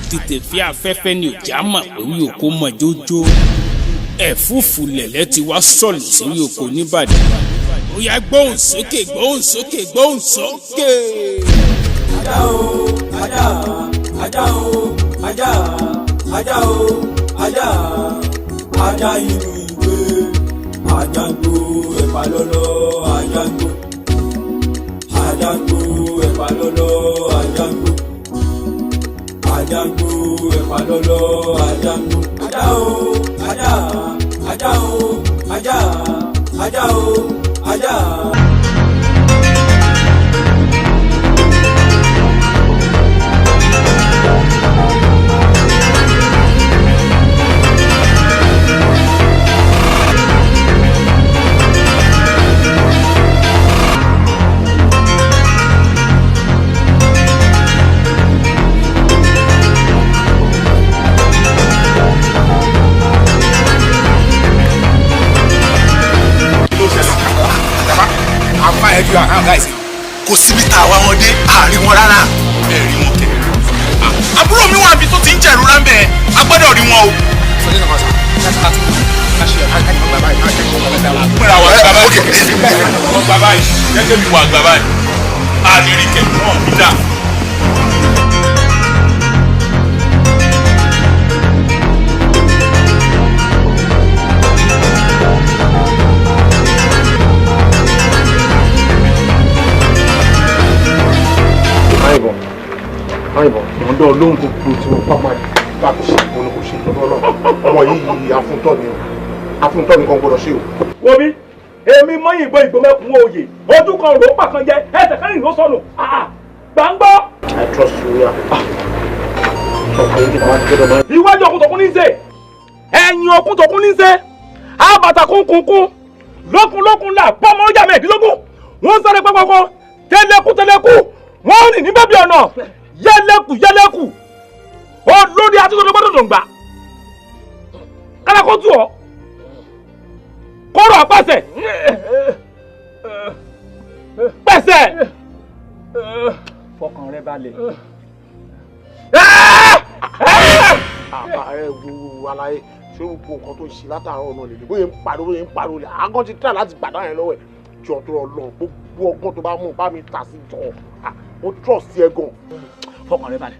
àìtètè fi afẹ́fẹ́ ni òjá mà orí òkú mọ̀ jójó ẹ̀fúùfù lẹ̀lẹ́ ti wá sọ̀lù sórí òkú nìbàdàn ó yá gbóhùn sókè gbóhùn sókè gbóhùn sókè. ajá o ajá ajá o ajá ajá o ajá ajá inú ìwé àjàngbò ẹ̀fà lọ́lọ́ àjàngbò àjàngbò ẹ̀fà lọ́lọ́ àjàngbò àjàngbò ẹ̀fà lọ́lọ́ àjàngbò ajá o ajá ajá o ajá ajá o ajá. Guys, kò síbi tá a wá wọn dé àárín wọn rárá ẹ rí wọn kẹ. àbúrò mi wà bí tó ti ń jẹ̀rù ráńbẹ́ a gbọ́dọ̀ rí wọn o. sọdí nàá sá láti láṣẹ àkájọ gbà báyìí àkájọ gbà báyìí. pẹ̀lú àwọn àgbà báyìí wọ́n gbà báyìí gẹ́gẹ́ bí wọ́n àgbà báyìí a lè rí kẹ̀kẹ́ wọn níta. àìbọ̀ ìmọ̀dọ́ olóhùn gbogbo tí wọ́n pápá láti ṣe ìpinnu kò ṣe ìtọ́jú ọlọ́run ọmọ yìí afúntọ́ ni kan gbọ́dọ̀ ṣe o. wo mi èmi mọ́yìn ìbọn ìgbọ́mẹ́kun òye ojú kan rò ó pàkan jẹ ẹsẹ̀ kẹrin ló sọnù gbàngbọ́. I trust you ya. ọkùnrin yìí máa ń gbọ́dọ̀ máa. iwájú ọkùntọ̀kùn ní í ṣe ẹ̀yìn ọkùntọ̀kùn ní í ṣe àbàtà kúnkúnkún lókun là pọ́nmọ́ ọjà mẹ́ẹ̀ẹ́dínlógún wọ́n sáré pẹ́pẹ́pọ́ tẹ́lẹ̀kú wọ́n rìn ní bẹ́bí ọ̀nà yẹlẹ́kù olórí atúntò gbọ́dọ̀ tó ń gbà kálákó tù ọ́ kóró àpàṣẹ pẹ̀sẹ̀ fọkàn rẹ balẹ̀. ààrẹ gbogbo aláyé ṣé gbogbo nǹkan tó ń ṣe látàárọ̀ náà lè bóyá ń pariwo lè àgọ́ ti tà láti gbàdá yẹn lọ́wọ́ ẹ̀ jọ tó lọ gbogbo ọgbọ́n tó bá mú bá mi tà sí jọ ó trust ẹ gan. fọkàn rẹ balẹ̀.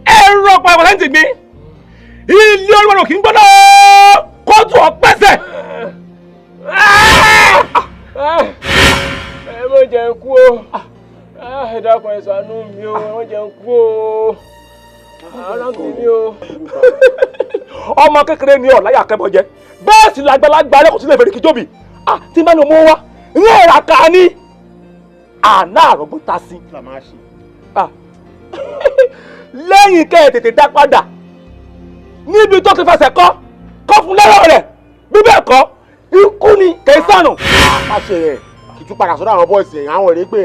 ẹ̀rọ pàápàá láti gbé ilé olúwarò kì í gbọ́dọ̀ kóòtù ọ̀pẹ́sẹ̀. ẹ má jẹ́ n kú o ẹ dákun ẹ ṣàánú mi o ẹ má jẹ́ n kú o arákùnrin mi o. ọmọ kékeré ni ọ̀láyà kẹ́bọ̀jẹ́ bẹ́ẹ̀ sì lágbàlagbà rẹ̀ kò sí lè fèrè kíjọ́bì tí bá ní ọmọ wa ní ẹ̀rà ká ní àná àrògbó ta sí. lẹ́yìn kẹ́ ẹ̀ tètè dá padà níbi tó ti fẹsẹ̀ kọ́ fún lẹ́rọ̀ rẹ̀ bí bẹ́ẹ̀ kọ́ ikú ni kẹsànù. àṣẹ rẹ̀ kì í tún padà sọ́dọ̀ àwọn bọ́ọ̀sì yẹn àwọn èrè pé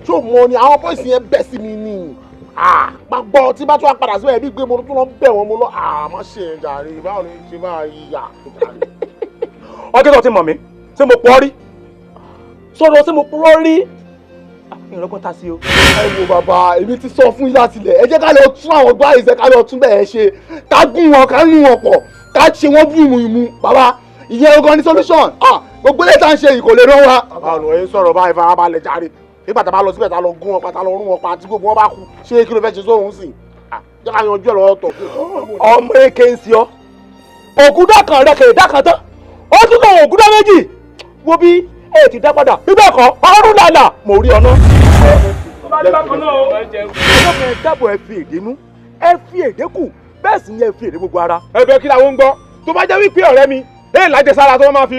tí ò mọ ni àwọn bọ́ọ̀sì yẹn bẹ́ sí mi ni gbàgbọ́ tí bá tún wá padà síbẹ̀ bí gbé mo tún lọ bẹ̀ wọ́n mo lọ àmọ́ ṣe ń jàre báwo ni ṣe máa yà. ọjọ́ tó ti mọ̀ mí ṣé mo pọ́ rí sọ̀rọ̀ ṣé mo purọ́ rí ìrọ́gbọ́n ta sí o. ẹ wo bàbá èmi ti sọ fún yín láti ilẹ̀ ẹ jẹ́ ká lọ tún àwọn gbá ìṣẹ́ ká lọ tún bẹ́ẹ̀ ṣe ká gún wọn ká nù wọn pọ̀ ká ṣe wọ́n bí ìmú bàbá ìyẹn ogan ní solution gbogbo ilé tá à ń ṣe yìí kò lè rán wa. bàbá ọ̀nà yẹn sọ̀rọ̀ báyìí farabalẹ̀ jàre nígbà tá a bá lọ síbẹ̀ tá a lọ gún wọn pa tá a lọ rún wọn pa àti gbogbo wọn bá kú ṣé kí ló fẹ́ ṣe sóhun sí jẹ́ ká yanjú ẹ̀ lọ́wọ́ tọ̀. ọmọ èké ń sí ọ ògúdá kan rẹ kèrè dá kan tán ó tún kàn ògúdá méjì wo bí ẹ ti dá padà bíbẹ̀ kọ́ ọrùn làlà mo rí ọ náà. ọlọ́pàá ẹ dábọ̀ ẹ fi èdè nú ẹ fi èdè kù bẹ́ẹ̀ sì ni ẹ fi èdè gbogbo ara. ẹ̀bẹ̀ kí làwọn ń gbọ́ tó bá jẹ́ wípé ọ̀rẹ́ mi ẹ̀ lájẹsára tó máa fi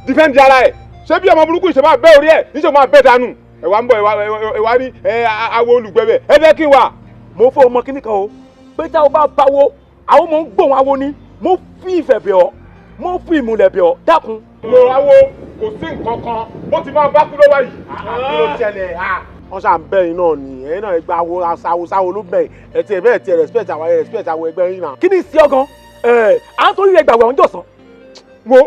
dìfẹ́ǹdì ara ẹ̀ ṣé bí ọmọ burúkú ìṣe máa bẹ́ orí ẹ̀ níṣẹ́ máa bẹ́ dànù ẹ̀wà ń bọ̀ ẹ̀wà ní awo olùgbẹ̀bẹ̀ ẹ̀bẹ̀ kí wà. mo fọ ọmọ kíní kan o pé tá o bá báwo àwọn ọmọ ń gbóhùn awo ni mo fi ìfẹ́ bẹ̀ ọ́ mo fi ìmùlẹ̀ bẹ̀ ọ́ dákun. mo awo kò sí nǹkan kan bó ti máa bá kú lọ́wọ́ yìí. kí ló ṣẹlẹ̀ wọ́n ṣà ń bẹ̀ yín náà ni ẹ̀yin náà gba awo sáwo ló bẹ̀ ẹ̀ tiẹ̀ bẹ́ẹ̀ tiẹ̀ respect àwọn ẹgbẹ́ yín náà. kí ni sí ọgàn à ń torí rẹ gbàgbọ́ ọ̀hún jọ̀sán. wo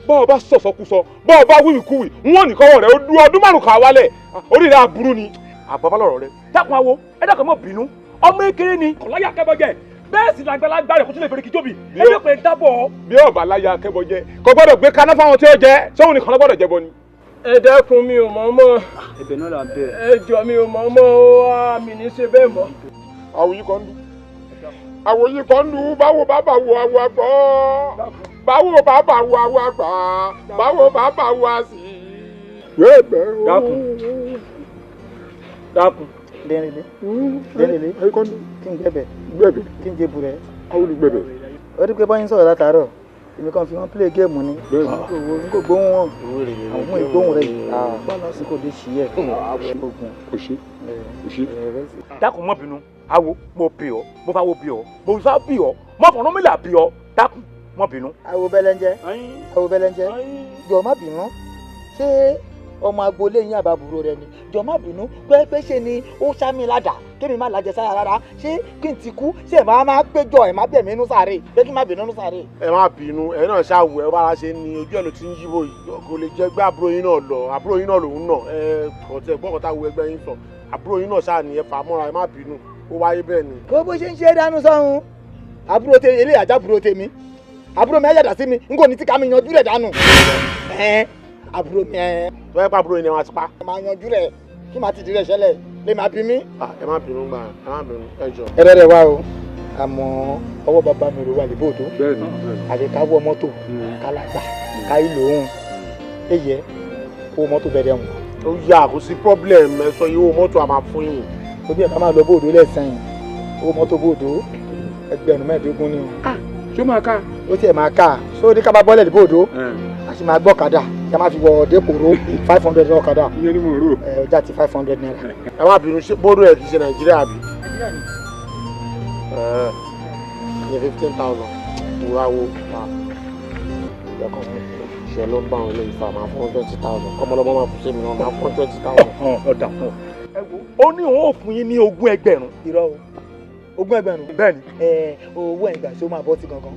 bọ́ọ̀ bá sọ̀sọ̀kúsọ bọ́ọ̀ bá wíwìkúwì wọ́n nìkan wọ̀ rẹ̀ ọdún márùn-ún kà wálẹ̀ orí rẹ̀ aburú ni. àbábá lọ̀rọ̀ rẹ dákun awo ẹ dákun mọ́ bínú ọmọ ekele ni kò láyà kẹ́bọ̀jẹ́ bẹ́ẹ̀ sì lágbàlagbà rẹ̀ kó tún lè fèrè kí tóbi ẹgbẹ́ pé dábọ̀. bí ọba láyà kẹ́bọ̀jẹ́ kò gbọ́dọ̀ gbé kaná fáwọn tí ó jẹ sóhun nìkan ló gbọ́dọ̀ jẹ bọ ni. ẹ dákun mi ò mọ̀ mọ́. ẹ̀bẹ̀ náà là ń bẹ̀. ẹ jọ mi ò mọ̀ mọ́ ó mi ní ṣe bẹ́ẹ̀ mọ́. àwòyí kan dùn àwòyí kan dùn báwo bàbá wo àwọ̀ àgbọ̀ báwo bàbá wo àwọ̀ àgbà báwo bàbá wo àsì. dákun dákun. dẹ́rẹ̀lẹ́ kí n gbẹ̀bẹ̀ kí n jẹ burẹ̀. àwọn olùgbẹ̀bẹ̀. ó dí pé báyìí ń sọ̀rọ̀ látàárọ̀ èmi kan fi wọ́n play game ni n kò gbóhùn wọn àwọn mú ìgbóhùn rẹ̀ bọ́ọ̀lù kò lè ṣí ẹ̀ ogun. kò ṣe. dákun mọ́ bínú awo mo bì ọ́ mo fà wo bì ọ́ mo fà bì ọ́ mo fọ̀nà mi là bì ọ́ dákun mọ́ bínú. àwo bẹ́lẹ́njẹ́ jọ má bínú ṣé ọmọ agboolé yín àbábúrò rẹ ni jọ má bínú pé ṣe ni ó sámi ládàá kémi má lajẹ sára rárá ṣé kí n ti kú ṣé ẹ máa péjọ ẹ má bẹ̀mí inú sáré pé kí n má bínú inú sáré. ẹ má bínú ẹ náà ṣàwọ ẹ bára ṣe ni ojú ẹ ló ti ń yíbo yìí kò lè jẹ gbé àbúrò yín náà lọ àbúrò yín náà lòun náà ẹ kọtẹ gbọkọta wo ẹgbẹ́ yín sọ àbúrò yín náà ṣáà ní ẹ fà mọ́ra ẹ má bínú ó wáyé bẹ́ẹ̀ ni. kó bó ṣe ń ṣe dánú sọ́hun àbúrò tèmi eléyà ajá àbúrò tèmi àbúrò mi ayàdá sí mi n kò ní tí ká mi yanjú rẹ̀ dànù àbúrò mi tó yẹ pé àbúrò yín ni wọ́n ti pa. máa yanjú rẹ̀ kí màá ti di rẹ̀ ṣẹlẹ̀ lè máa bí mi. ẹ má bínú gbà ẹ má bínú ẹ jọ. ẹrẹ rẹ wá o àmọ́ ọwọ́ bàbá mi rò wà lébòdó àti káwọ́ mọ́tò kálàgbà káyí lòun èyẹ owó mọ́tò bẹ̀rẹ̀ wọn. ó yà kó sí problem ẹ sọ yìí owó mọ́tò a máa fún yín. tóbi ẹ̀ bá máa lọ bòdó lẹ́sàn-án owó mọ́tò bòdó ẹgbẹ̀rún mẹ́ẹ̀ẹ́dógún ni o. ṣé máa ká. ó tiẹ̀ máa ká sórí ká bá bọ́lẹ̀ lébòdó a sì máa gbọ́ kadà kí a máa fi wọ dépòró 500 lọ kadà. iye ni mo rò. ọjà ti 500 naira. ẹ má bínú ṣé bóró ẹ kì í ṣe nàìjíríà bí. ní 15,000 wúra wo ṣe ló ń bá àwọn ilé ìfà máa fún 20,000 kọ́mọlọ́mọ máa fún sẹ́mi náà máa fún 20,000. ọ̀dà fún ọ. ó ní òun ò fún yín ní 20,000. irọ́ o 20,000. bẹ́ẹ̀ni. owó ẹ̀gbà tí ó máa bọ́ sí gangan.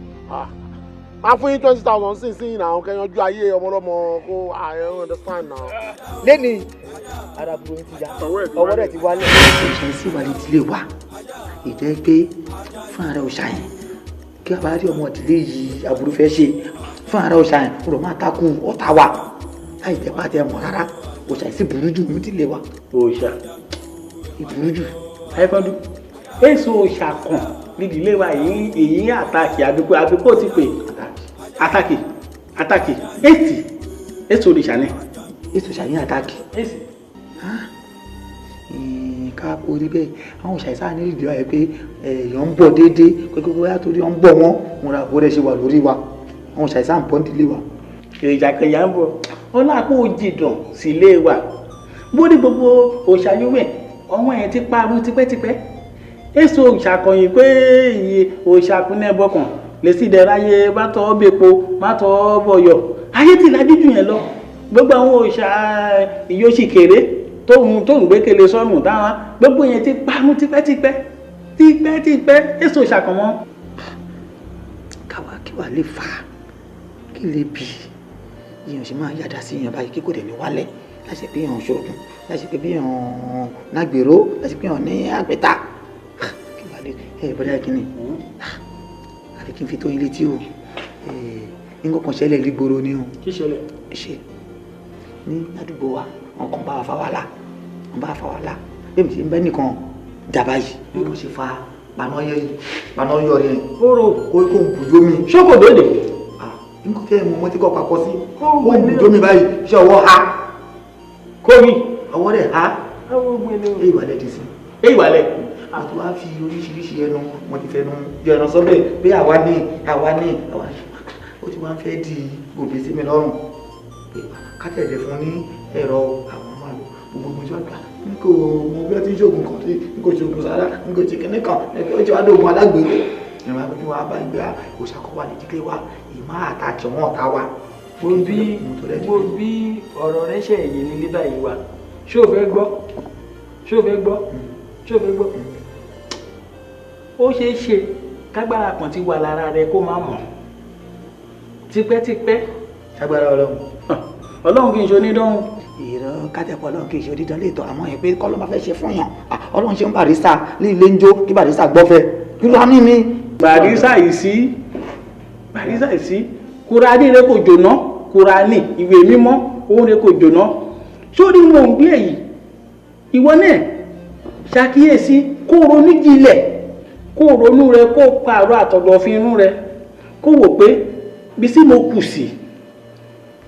máa fún yín 20,000 sí sí náà kẹyanjú ayé ọmọlọ́mọ kó I understand now. lẹ́ni arábùrò yín ti ya ọwọ́ rẹ̀ ti wálẹ̀. ṣe sí ìwà ìdílé wa ìjẹ́ pé fún ara òòṣà yẹn kí a bá rí ọmọ ìdílé yìí aburú fẹ́ ṣe fún ara òòṣà yẹn kó lọ máa takú ọ̀tá wa láì jẹ́ pàtẹ́ mọ̀ rárá òòṣà yìí sì burú jù ní ìdílé wa. òòṣà ìburú jù. àìfọdù èso òòṣà kan nídìílé wa èyí àtàkì àdúgbò ti pè àtàkì èso òòṣà ni. èso òòṣà yín àtàkì. ká orí bẹ́ẹ̀ àwọn òòṣà ìsáà nílùú ìdíwà yẹn pé èèyàn ń bọ̀ déédéé pé bóyá torí wọ́n ń bọ̀ wọ́n wọn ra àbúrò rẹ̀ ṣe wà lórí wa àwọn òòṣà ìsáà ń bọ̀ nílé wa. èròjà kẹyà ń bọ̀ ọlọ́àpọ̀ òjìdàn sí ilé wa bóde gbogbo òòṣà yúwẹ̀ ọmọ yẹn ti parun tipẹ́tipẹ́ èso òòṣà kọyìn pé iye òòṣà kúnlẹ̀ bọ̀kàn lè sì dẹ̀ ráyè bá tọ́ bẹ́po má tọ́ bọ̀yọ̀ ayé ti lajú jù yẹn lọ gbogbo àwọn òòṣà ìyóṣì kéré tóun gbé kele sọ́nù táwọn gbogbo yẹn ti parun tipẹ́tipẹ́ èso òòṣà kan mọ́. káwa kí wàá lè fà á kí lè bì í èèyàn sì máa yàdá sí èèyàn báyìí kí kò dẹ̀ ní wálẹ̀ láti pé èèyàn ṣoògùn láti pé èèyàn lágbèrò láti pé èèyàn ní àgbẹ̀ta kí wàá lè bọ́dá kínní àfi kí n fi tó yín létí o nǹkan kan ṣẹlẹ̀ lígboro ni o. kí ṣẹlẹ̀. ṣe ní àdúgbò wa wọn kàn bá wa fa wàhálà èmi ti ń bẹ́ nìkan dàbá yìí bí wọ́n ṣe fa paná yọ yẹn kóró kó ń bùjó mi. ṣókò lóde. nǹkan tẹ́ ẹ̀ mọ̀ mọ́ tí kò papọ̀ sí kó ń bùjó mi báyìí iṣẹ́ ọwọ́ ha kómi ọwọ́ rẹ̀ ha èyí wà lẹ́dí sí. èyí wà lẹ́. àti wàá fi oríṣiríṣi ẹnu mo ti fẹnu yọ ẹnu sọ́bẹ̀ pé àwa ní ó ti wá ń fẹ́ di gòbè sí mi lọ́rùn kátẹ̀lẹ̀ fún ní ẹ̀rọ àwọn ọmọ àlọ́ gbogbo ìjọ àgbà n kò mọ bí wọ́n ti ń ṣoògùn kan sí n kò ṣoògùn sára n kò ṣe kínní kan ó ti wá dóògùn alágbèrè ìrìn àbí wàá bá gbé òṣàkọ́wà ní dídé wa ìmọ̀ àtàkì wọn ọ̀tá wa. mo bí ọ̀rọ̀ rẹ ṣe èyí ní líbà yìí wa ṣé o fẹ́ gbọ́ ó ṣeé ṣe kágbára kan ti wà lára rẹ kó má mọ̀ tipẹ́tipẹ́. agbára ọlọ́run kì í ṣe onídọ́hùn ìrọ̀ kátẹ́pọ̀ ọlọ́run kì í ṣe dídán léètọ́ àmọ́ yẹn pé kọ́ ló máa fẹ́ ṣe fún yàn ọlọ́run ṣe ń Barrister ní ilé ń jó kí Barrister gbọ́fẹ́ kí ló ní mi. Barrister yìí sí Kùránì rẹ kò jóná Kùránì ìwé mímọ́ òun rẹ kò jóná sórí mò ń gbé èyí ìwọ náà ṣàkíyèsí kó ronú jinlẹ̀ kó ronú rẹ kó pààrọ̀ àtọ̀dọ̀fin inú rẹ kó wò pé bí sí mo kù sí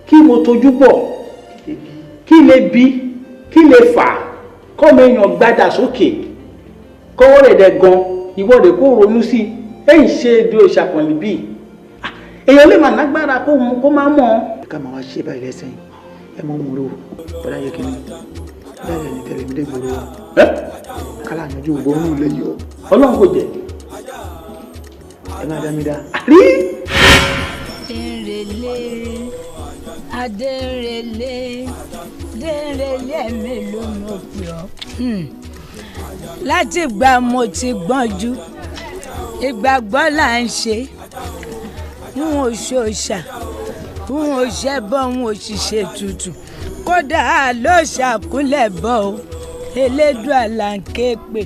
kí mo tójú bọ̀ kí lè bí kí lè fà kọ́mọ èèyàn gbádà sókè kọ́wọ́ rẹ̀ dẹ̀ gan ìwọ rẹ̀ kó ronú sí ẹ̀yìn ṣe èdè òṣàpọ̀lì bíi èèyàn lè mà lágbára kó má mọ̀. ká máa wá ṣe báyìí lẹ́sìn ẹ mọ́ mú ro bọ́dá yẹ kí ni bẹ́ẹ̀ ni tẹ̀lé mi dé gbòòrò wa kálá àyànjú ògbóró lè yọ. ọlọ́run kò jẹ́ ẹ máa dá mi dá. Adérelé mélòó ló pè ọ́ láti ìgbà mo ti gbọ́njú ìgbàgbọ́ là ń ṣe n ò ṣòṣà n ò ṣẹbọ n ò ṣiṣẹ́ tutù kódà ló ṣàkúlẹ̀ bọ́ o Elédùà là ń ké pè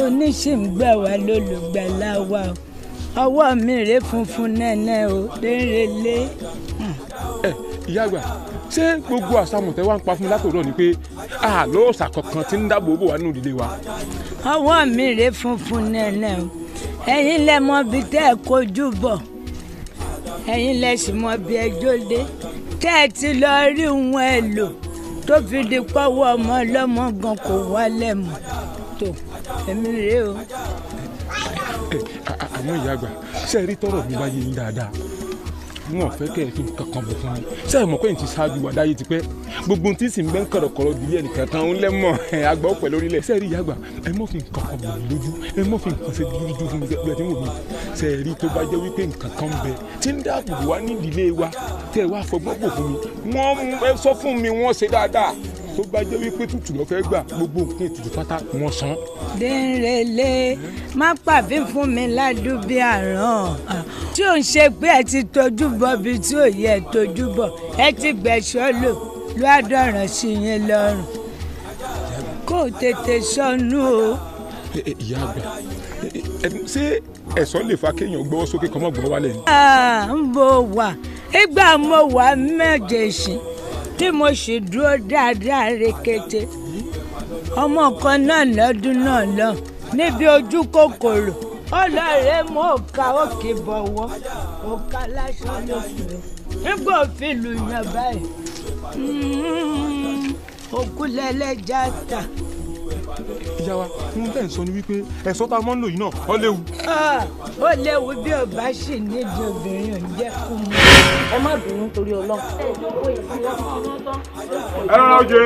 oníṣìǹgbà wa lólùgbàlà wa o ọwọ́ mi rèé funfun nẹ́nẹ́ o Dérelé. ìyá àgbà ṣé gbogbo àṣàmọ̀tẹ́ wa ń pa fún mi látòrọ̀ ni pé àlọ́ ọ̀sà kankan ti ń dáàbò bò wá nínú ìdílé wa. ọwọ́ mi rèé funfun nẹ́nẹ́ o ẹ̀yin lẹ mọ bí tẹ́ ẹ kojú bọ̀ ẹ̀yin lẹ sì mọ bí ẹjọ́ dé tẹ́ ẹ ti lọ rí ohun èlò tó fi di pọ́wọ́ ọmọ ọlọ́mọ gan kò wálẹ̀ mọ́ tó èmi rèé o. àmọ́ ìyá àgbà ṣe rí tọrọ mi bá yé yín dáadáa wọn fẹ́ kẹ́ ẹ fi nǹkan kan bọ̀ fún mi ṣe é mọ̀ pé n ti ṣáájú wà dáyé tipẹ́ gbogbo tí sì ń bẹ́ ń kọ̀rọ̀kọ̀rọ̀ ìdílé ẹnìkan kan ń lẹ́mọ̀ àgbà ọ̀pẹ̀ lórílẹ̀ ṣe rí ìyá àgbà ẹ mọ̀ fi nǹkan kan bọ̀ mí lójú ẹ mọ̀ fi nǹkan ṣe dúdú fún mi bí ẹ ti ń wò mí ṣe rí tó bá jẹ́ wípé nǹkan kan bẹ tí ń dáàbò wá ní ìdílé wa tẹ́ ẹ wá fọgbọ́n bò fún mi wọ́n sọ fún mi wọ́n ṣe dáadáa tó bá jẹ́ wípé tútù lọ fẹ́ gbà gbogbo nǹkan ètùtù pátá wọ́n san. Dérelé má pàbí fún mi ládùú bí àrán tí ò ń ṣe pé ẹ ti tójú bọ bí tí ò yẹ tójú bọ ẹ ti gbẹ̀ṣọ́ lò lọ́dọ̀ràn sí yín lọ́rùn kó tètè sọnù o. ìyá àgbà ṣé ẹ̀sọ́ lè fa kéèyàn gbọ́wọ́ sókè kọ́mọ́ gbọ́wọ́ wálẹ̀ ni. ń bò wá ìgbà mo wà méjèèjì tí mo sì dúró dáadáa rekete ọmọ kan náà lọ́dún náà lọ níbi ojú kòkòrò ọlọ́rẹ̀ mú òkà òkè bọ̀wọ́ òkà lásán ló fi nígbà òfin lù yàn báyìí òkú lẹ́lẹ́jà ta. ìyá wa ohun tẹ́ ń sọ ni wípé ẹ̀sọ́ tá a mọ́ ń lò yìí náà ó léwu. ó léwu bí o bá sì nídìí obìnrin ò ń jẹ́ kú mu. ẹ má bínú torí Ọlọ́run. ẹ rọra oje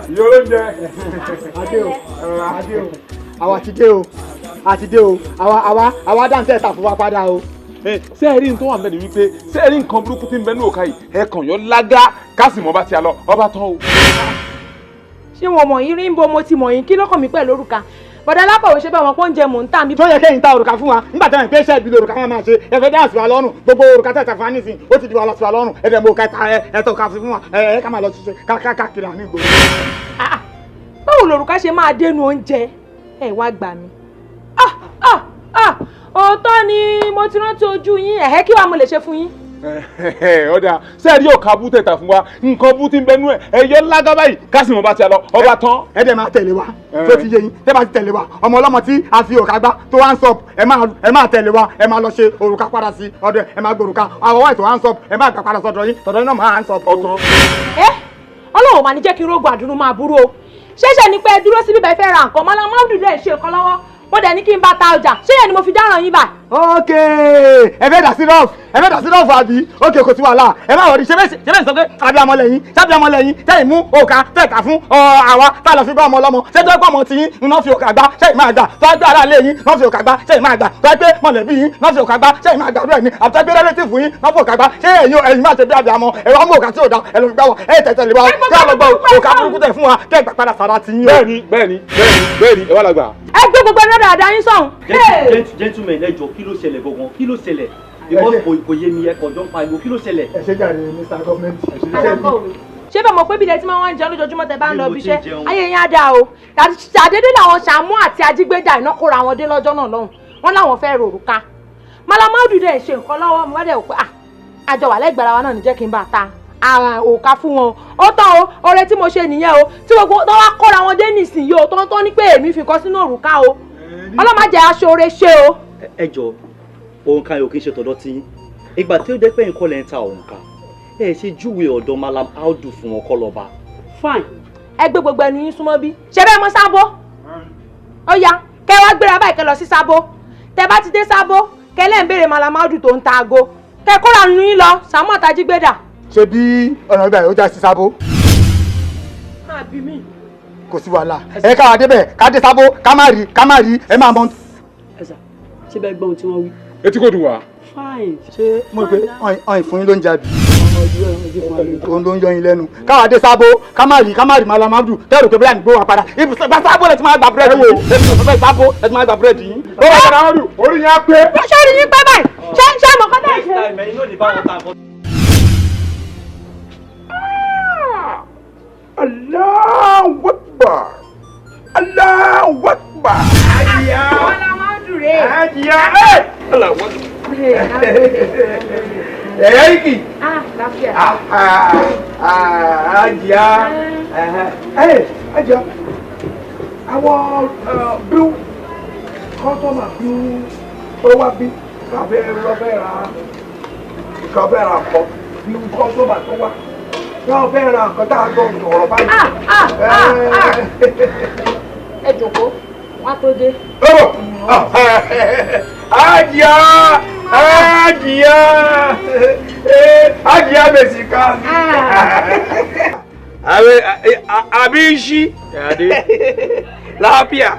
ìyá olóúnjẹ. adé o àwa ti dé o àwa dáńtẹ́ ta fún wa padà o. ṣé ẹ rí nǹkan wà mẹ́rin wípé ṣé ẹ rí nǹkan burúkú tí ń bẹ ní òkà yìí ẹ kàn yọ lágá kásìmọ́ bá ti a lọ ọba tán o. ṣé wọn mọ̀ yín rí ń bo mo ti mọ̀ yín kí lọ́kàn mi pẹ̀lú òrùka bọ̀dá alákọ̀wé ṣe bá wọn pọ́ oúnjẹ mò ń tà mí. tó yẹ kẹ́yìn ta òrùka fún wa nígbà tí wọ́n pè ṣẹ́ ìbílẹ̀ òrùka máa ṣe ẹ̀fẹ̀ dáhùn sí wa lọ́rùn gbogbo òrùka tẹ̀sán fún wa nísìn ó ti di wa lọ sí wa lọ́rùn ẹ̀dẹ̀ mo kẹta ẹ̀tọ́ ká fi fún wa ẹ̀ ká máa lọ ṣiṣẹ́ káàkiri àní ìgboro. báwo lòrùka ṣe máa dénú oúnjẹ ẹ wá gbà mí. òótọ́ ni mo ti rántí ojú yín ẹ̀hẹ́ kí wàá mo lè ṣe fún yín. ọ̀dà sẹ́ẹ̀rí ọ̀ka bú tẹ̀ta fún wa nǹkan bú ti ń bẹnu ẹ̀ ẹ̀yọ́ lágá báyìí kásìmọ̀ bá ti a lọ ọba tán. ẹ dẹ̀ máa tẹ̀lé wa tó ti yé yín tẹ́ bá ti tẹ̀lé wa ọmọ ọlọ́mọ tí a fi òrùka gbá tó wá ń sọ ẹ máa tẹ̀lé wa ẹ máa lọ ṣe òrùka padà sí ọ̀dọ̀ ẹ máa gbòrùka àwọ̀ ètò à ń sọ ẹ máa gbà padà sọ̀dọ̀ yín náà máa ń sọ. ọ̀tán. Ọlọ́run mà ní jẹ́ kí n rógun àdúrú máa burú o ṣẹ̀ṣẹ̀ ni pé ẹ dúró síbí bẹ́ẹ̀ fẹ́ ra nǹkan mọ́lá máàdùn dẹ̀ ṣe nǹkan lọ́wọ́ mo dẹ̀ ní kí n bá ta ọjà ṣé yẹn ni mo fi dáràn yín báyìí. ok ẹ fẹ́ dà sí rọ́ọ̀fù àbí ok kò sí wàhálà ẹ má wọrí ṣe bẹ́ẹ̀ sọ pé abiyamọ lẹ́yìn sábìyamọ lẹ́yìn tẹ́yìn mú òkà tẹ̀ka fún àwa tá a lọ fi bá ọmọ ọlọ́mọ ṣé tó ẹ pọ̀ ọmọ tí yín iná fi òkà gbá ṣé ìmáa gbà tó ẹ pé aráàlú yín iná fi òkà gbá ṣé ìmáa gbà tó ẹ pé mọ̀lẹ́bí yín iná fi òkà gbá ṣé ìmáa gbà bẹ́ẹ̀ ni àti ẹ pé rẹ́lẹ́tìfù yín iná fi òkà gbá ṣé ẹ̀yin máa ṣe bí abiyamọ ẹ̀rọ ọmọ òkà tí ò da ẹ lọ fi gbá wọ ẹ tẹ̀tẹ̀ lè wá kí á lọ gbọ́ òkà burúkú tẹ̀ fún wa kẹ́ ẹ gbà padà sára ti yín. bẹ́ẹ̀ni ẹ wá lágbà. ẹ gbé gbogbo ẹ̀rọ dáadáa yín sọ̀hún. gentleman ẹ jọ̀ọ́ kí ló ṣẹlẹ̀ gangan kí ló ṣẹlẹ̀. kò yé mi ẹ kọjọ́ pariwo kí ló ṣẹlẹ̀. ẹ ṣe jàre Mr. Government. ṣé bẹ́ẹ̀ mọ̀ pé bí ilẹ̀ tí wọ́n ń jẹun lójoojúmọ́ tẹ bá ń lọ ibi iṣẹ́ ayé yẹn á dáa o ṣàdédé làwọn Ṣàmú àti Ajígbéda iná kóra wọn dé lọ́jọ́ náà lọ́hùn wọn láwọn fẹ́ rò òrùka Malamaudu dẹ̀ ṣe nǹkan lọ́wọ́ mo wá dẹ̀ wò pé àjọ wà lẹ́gbẹ̀ẹ́ wa náà ní jẹ́ kí n bá ta òòka fún wọn ó tán o oore tí mo ṣe nìyẹn o tí gbogbo tó wá kóra wọn dé nísìnyí o tó ní pé èmi fi kọ́ sínú òrùka o ọlọ́mọ jẹ́ aṣọ oore ṣe o. ẹ jọ òǹkà yóò kí n ṣe tọ̀dọ̀ tí ìgbà tí ó dé pé nǹkan lẹ́ ń ta òǹkà ẹ ṣe júwe ọ̀dọ̀ Malamaudu fún wọn kọ́ lọ́ba. fine ẹ gbé gbogbo ẹnu yín súnmọ́ bí ṣe bẹ́ẹ̀ mọ Sábó ó yá kẹ wá gbéra báyìí kẹ lọ sí Sábó tẹ bá ti dé Sábó kẹ lẹ́ ń béèrè Malamaudu tó ń ta aago kẹ kóra nínú yín lọ Ṣàmú àti Ajígbéda. ṣe bí ọ̀nà ìgbà yóò já sí Sábó. àbí mi. kò sí wàhálà ẹ káwa débẹ̀ ká dé Sábó ká má rí ẹ máa mọ. ẹ sà ṣé bẹ́ẹ̀ gbọ́n tí wọ́n wí. etí kò dùn wá. fine. ṣé mo rò pé ọ̀hìn fún yín ló ń jàbí. òun ló ń yọ yín lẹ́nu káwa dé Sábó ká má rí Malamaudu tẹ́rù pé bóyá nígbó wa padà ìbùsọ̀gbà Sábó lẹ ti máa gba búrẹ́dì yìí ìbùsọ̀gbà Sábó lẹ ti máa gba búrẹ́dì yìí. ó wà Malamaudu orí yẹn á pé. ṣé orí yín pé báyìí ṣé àmọ́ kọ́tà ìṣe. Allahu Akbar. Allahu Akbar. Hajiya. Malamaudu rè. Hajiya. Allahu Akbar. Iki. Láfíà. Hajiya. Hajiya. Àwọn blue customer blue ó wá bí kàfé rọ́bẹ̀rà kọ́ blue customer tó wá. Yóò fẹ́ ra nǹkan tá a gbọ́ sọ̀rọ̀ báyìí. ẹ jòkó wá tó dé. Hajiya Mèsìká. Abishi. Láfíà.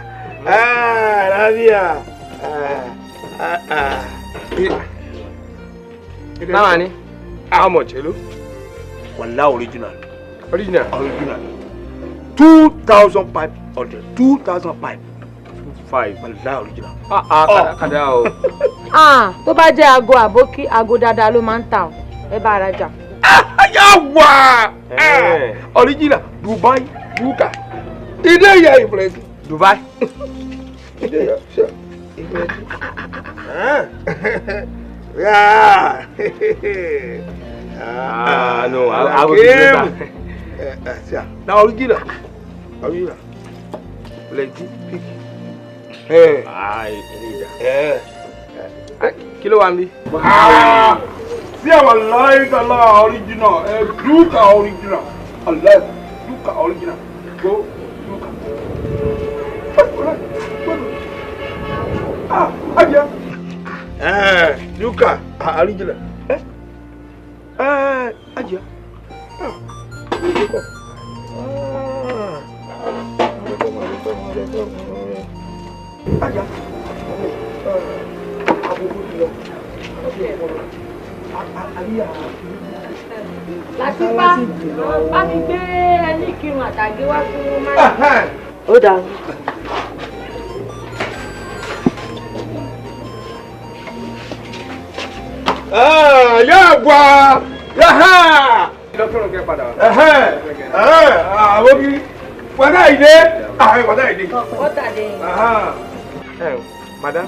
Láfíà. Náà ni, how much, hello? Walla original. Original? Original. 2,500. 2,500. 5. Walla original. Kàdá o. Tó bá jẹ́ aago àbókí aago dáadáa ló máa ń tà ọ́ ẹ bá ara jà. Yawa! Original. Dubai. Buka. Ilé yẹ ìfúrẹ́sì. Dubai. Ilé yẹ ṣe. No, I will give you that. Now original. Original. Plenty. Pick. Hey. Kí ló wà níbí? See our light Allah original. Duka original. Allah. Duka original. Go. Duka. Aja. Duka original. Aja. Aja. Lásìpá bá mi gbé ẹni kírun àtàgé wá fún máa. Ó dáa. Yàgbà yàhà. Dọ́kítọ̀rù kẹ́ padà. Àwọn kiri wàdà ìdè. Wàdà ìdè. Wọ́tà dé. Madam,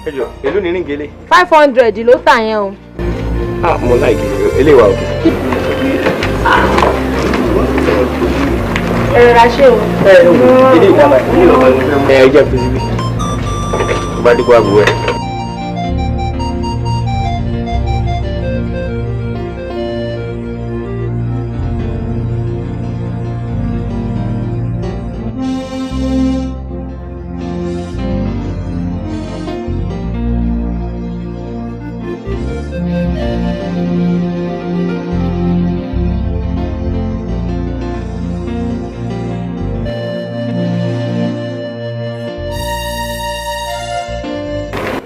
ẹ jọ, èló ni ríngele? 500 ló tà yẹn o. Mo láìkì eléyìí wà òkè. Ẹ rà ṣé o. Ilé ìdábà ilé ìlọ́ba ni mo fẹ́ mú. Ẹ jẹ́ fi síbí. Tó bá dínkù àbúrò ẹ̀.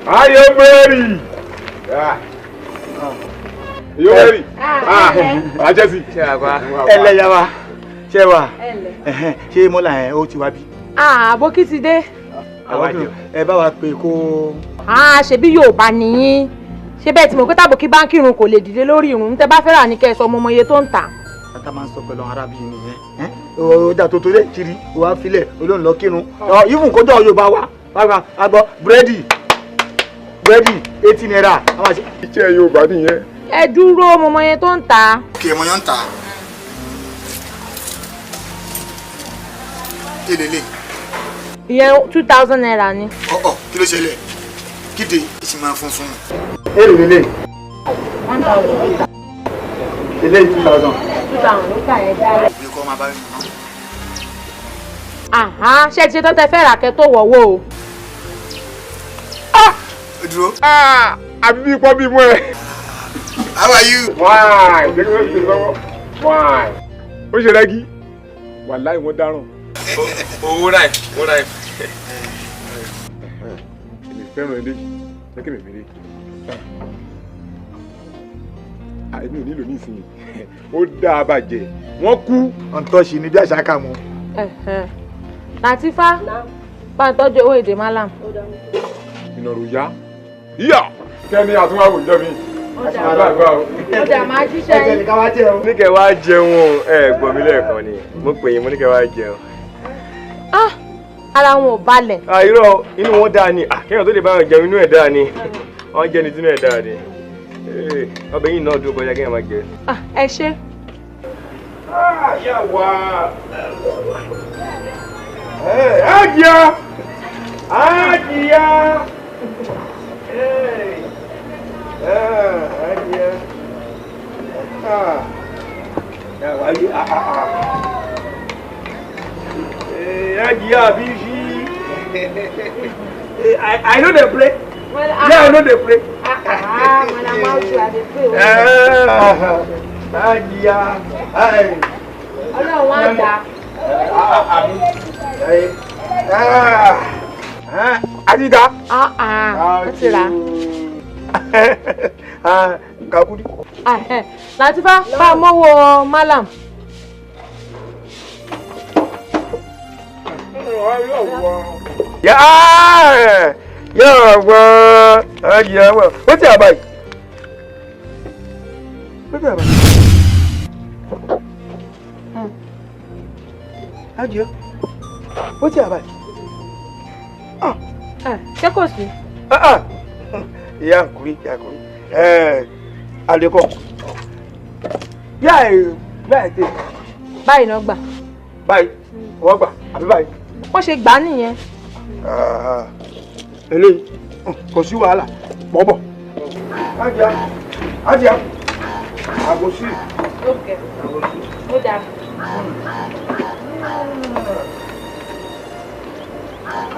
Are you ready? You ready? Ajẹ́sí. Ṣé àgbà? Ẹlẹ́yà wa, ṣé wà? Ṣé mọ́là ẹ̀ ó ti wá bí? Àbókí ti dé. Ẹ bá wa pè kó. Ṣebí Yorùbá nìyí. ṣé bẹ́ẹ̀ tí mo pé tàbókí báńkì irun kò lè dìde lórí irun tẹ́ bá fẹ́ rà ní kẹ́ ẹ sọ ọmọ iye tó ń tà. tata máa ń sọ pẹ̀lú arábìnrin nìyẹn ọjà tó torí kiri wàá filẹ̀ olóhùn lọ kírun ìfún kójọ Yorùbá wa wàá gbọ́ búrẹ́dì 18 naira. iṣẹ́ Yorùbá nìyẹn. ẹ dúró ọmọ iye tó ń tà. kí ẹmọ yẹn ń tà élélé. ìyẹn 2000 naira ni. Kí ló ṣẹlẹ̀ kíde ìsìn máa funfun. élélé 1000. ilé 2000. 2000 ló kà ẹ dára. bí kò máa bá mi mọ́. ṣé ti ṣe tó tẹ fẹ́ rà kẹ́ tó wọ̀wọ́ o. dúró. àbí bí pọ́ bí mú ẹ. How are you? Wáì jẹ́ kí wọ́n fi lọ́wọ́. Wáì. Ó ṣe rẹ́gí. Wàláì wọ́n dáràn. Owó ráì, owó ráì. Èmi fẹ́ràn ilé. Jẹ́ kí mi fi rí. Èmi ò nílò nísìnyí. Ó dáa bàjẹ́. Wọ́n kú. Ọ̀ntọ́ṣì ni bí àṣà kà mú. Latifa bá ń tọ́jú owó èdè Malam. Ìnàrò yá. Yíyà! Kẹ́ni àtúnwáwò jẹ́ mi. Ọjà máa jíṣẹ́ yín. Ní kẹ́ wá jẹun ẹ gbọ́ mi lẹ́ẹ̀kan ni. Mo pè yín mo ní kẹ́ wá jẹun. Ara wọn ò balẹ̀. Irọ́ inú wọn dáa ni. Kéèyàn tó lè bá wọn jẹun inú ẹ̀ dáa ni. Wọ́n jẹ́ ni tí inú ẹ̀ dáa ni. Ọbẹ̀ yìí náà dúró kọjá kéèyàn máa jẹ. Ẹ ṣé. Yà wá. Àjíyá. Àjíyá. I know they play. Yeah, I know they play. Ọlọ́run wá dá. Adida. Ó ti rà. Kakudi. Latifa bá mọ́wọ́ Malam. What's your bike? What's your bike? Ajia. What's your bike? Ṣé kò sí? Ìyá kuri. Adeko. Báyìí náà gbà. Báyìí. Wọ́n gbà. Àbí báyìí. Wọ́n ṣe gbà á nìyẹn. Eléyìí kò sí wàhálà. Bọ́bọ̀. Ajia. Àgòsí. Ó dáa.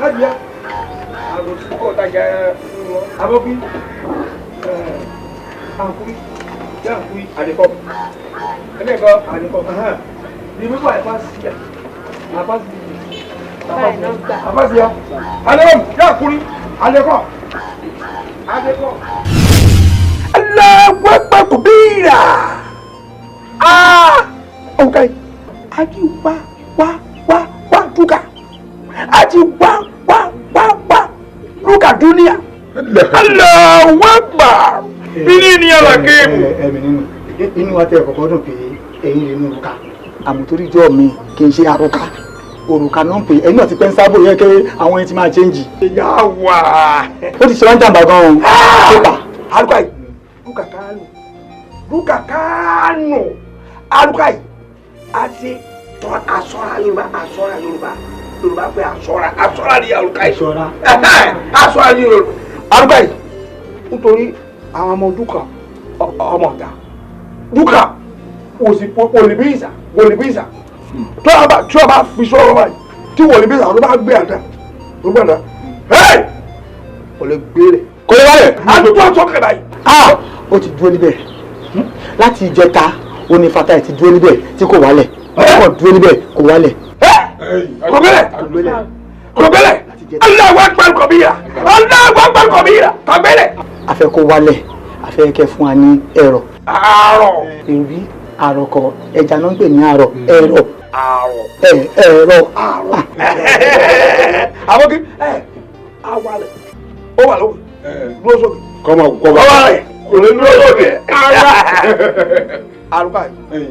Ajia. Àgòsí kò tajà abọ́bí. Àkúrí. Àkúrí. Àdìkọ́. Ẹlẹ́kọ̀ọ́ àdìkọ́. Ní wíwá ìpàsíyà. Báyìí náà gbà. Àpàsíyà. Àdìkọ́. Àkúrí. Àdìkọ́. Allahu Akbar kubira. Okay. Aji wa duka. Aji wa duka dunia. Allahu Akbar. Ini ni alakim. Inú wa tẹ kọ́kọ́ dùn pé ẹ̀yin lè nu òrùka àmọ́ torí jọ mi kì í ṣe àrùka òrùka náà pé ẹ̀yin náà ti pẹ́ ń sábò yẹ kí àwọn ẹni ti máa change. Ìyá wa. Ó ti ṣe wá ń jàǹbá gan-an. Pépà. Àrùka yìí. Rúkà kánò. Àrùka yìí. Àti tọ́ àsọ́ra Yorùbá pé àsọ́ra ni àrùka yìí. Àsọ́ra ni Yorùbá. Àrùka yìí. Nítorí àwọn ọmọ dúkà ọmọ ọ̀tá. Dúkà wòlíbíìsà. Tí wọ́n bá fi sọ́rọ̀ báyìí, tí wòlíbíìsà ló bá gbé àdá. Kò lè gbé rẹ̀. Kò lè wálẹ̀. Àtúntò sọ́kẹ̀ báyìí. Ó ti dúró níbẹ̀ láti ìjẹta ó ní fata ẹ̀ ti dúró níbẹ̀ tí kò wálẹ̀ ó dúró níbẹ̀ kò wálẹ̀. Kọ̀gbẹ́lẹ̀. Allahu Akbar kabira. Kọ̀gbẹ́lẹ̀. A fẹ́ kó wálẹ̀ a fẹ́ kẹ́ fún wa ní ẹ̀rọ. Àárọ̀. Èrí àròkọ ẹja náà ń pè ní àrọ̀ ẹ̀rọ. Ẹ̀rọ. Àbọ̀kí awalẹ̀ ó wà lọ́wọ́ dúró sókè. kọ́mọ kọ́mọ. òní dúró sókè. àrùkà yìí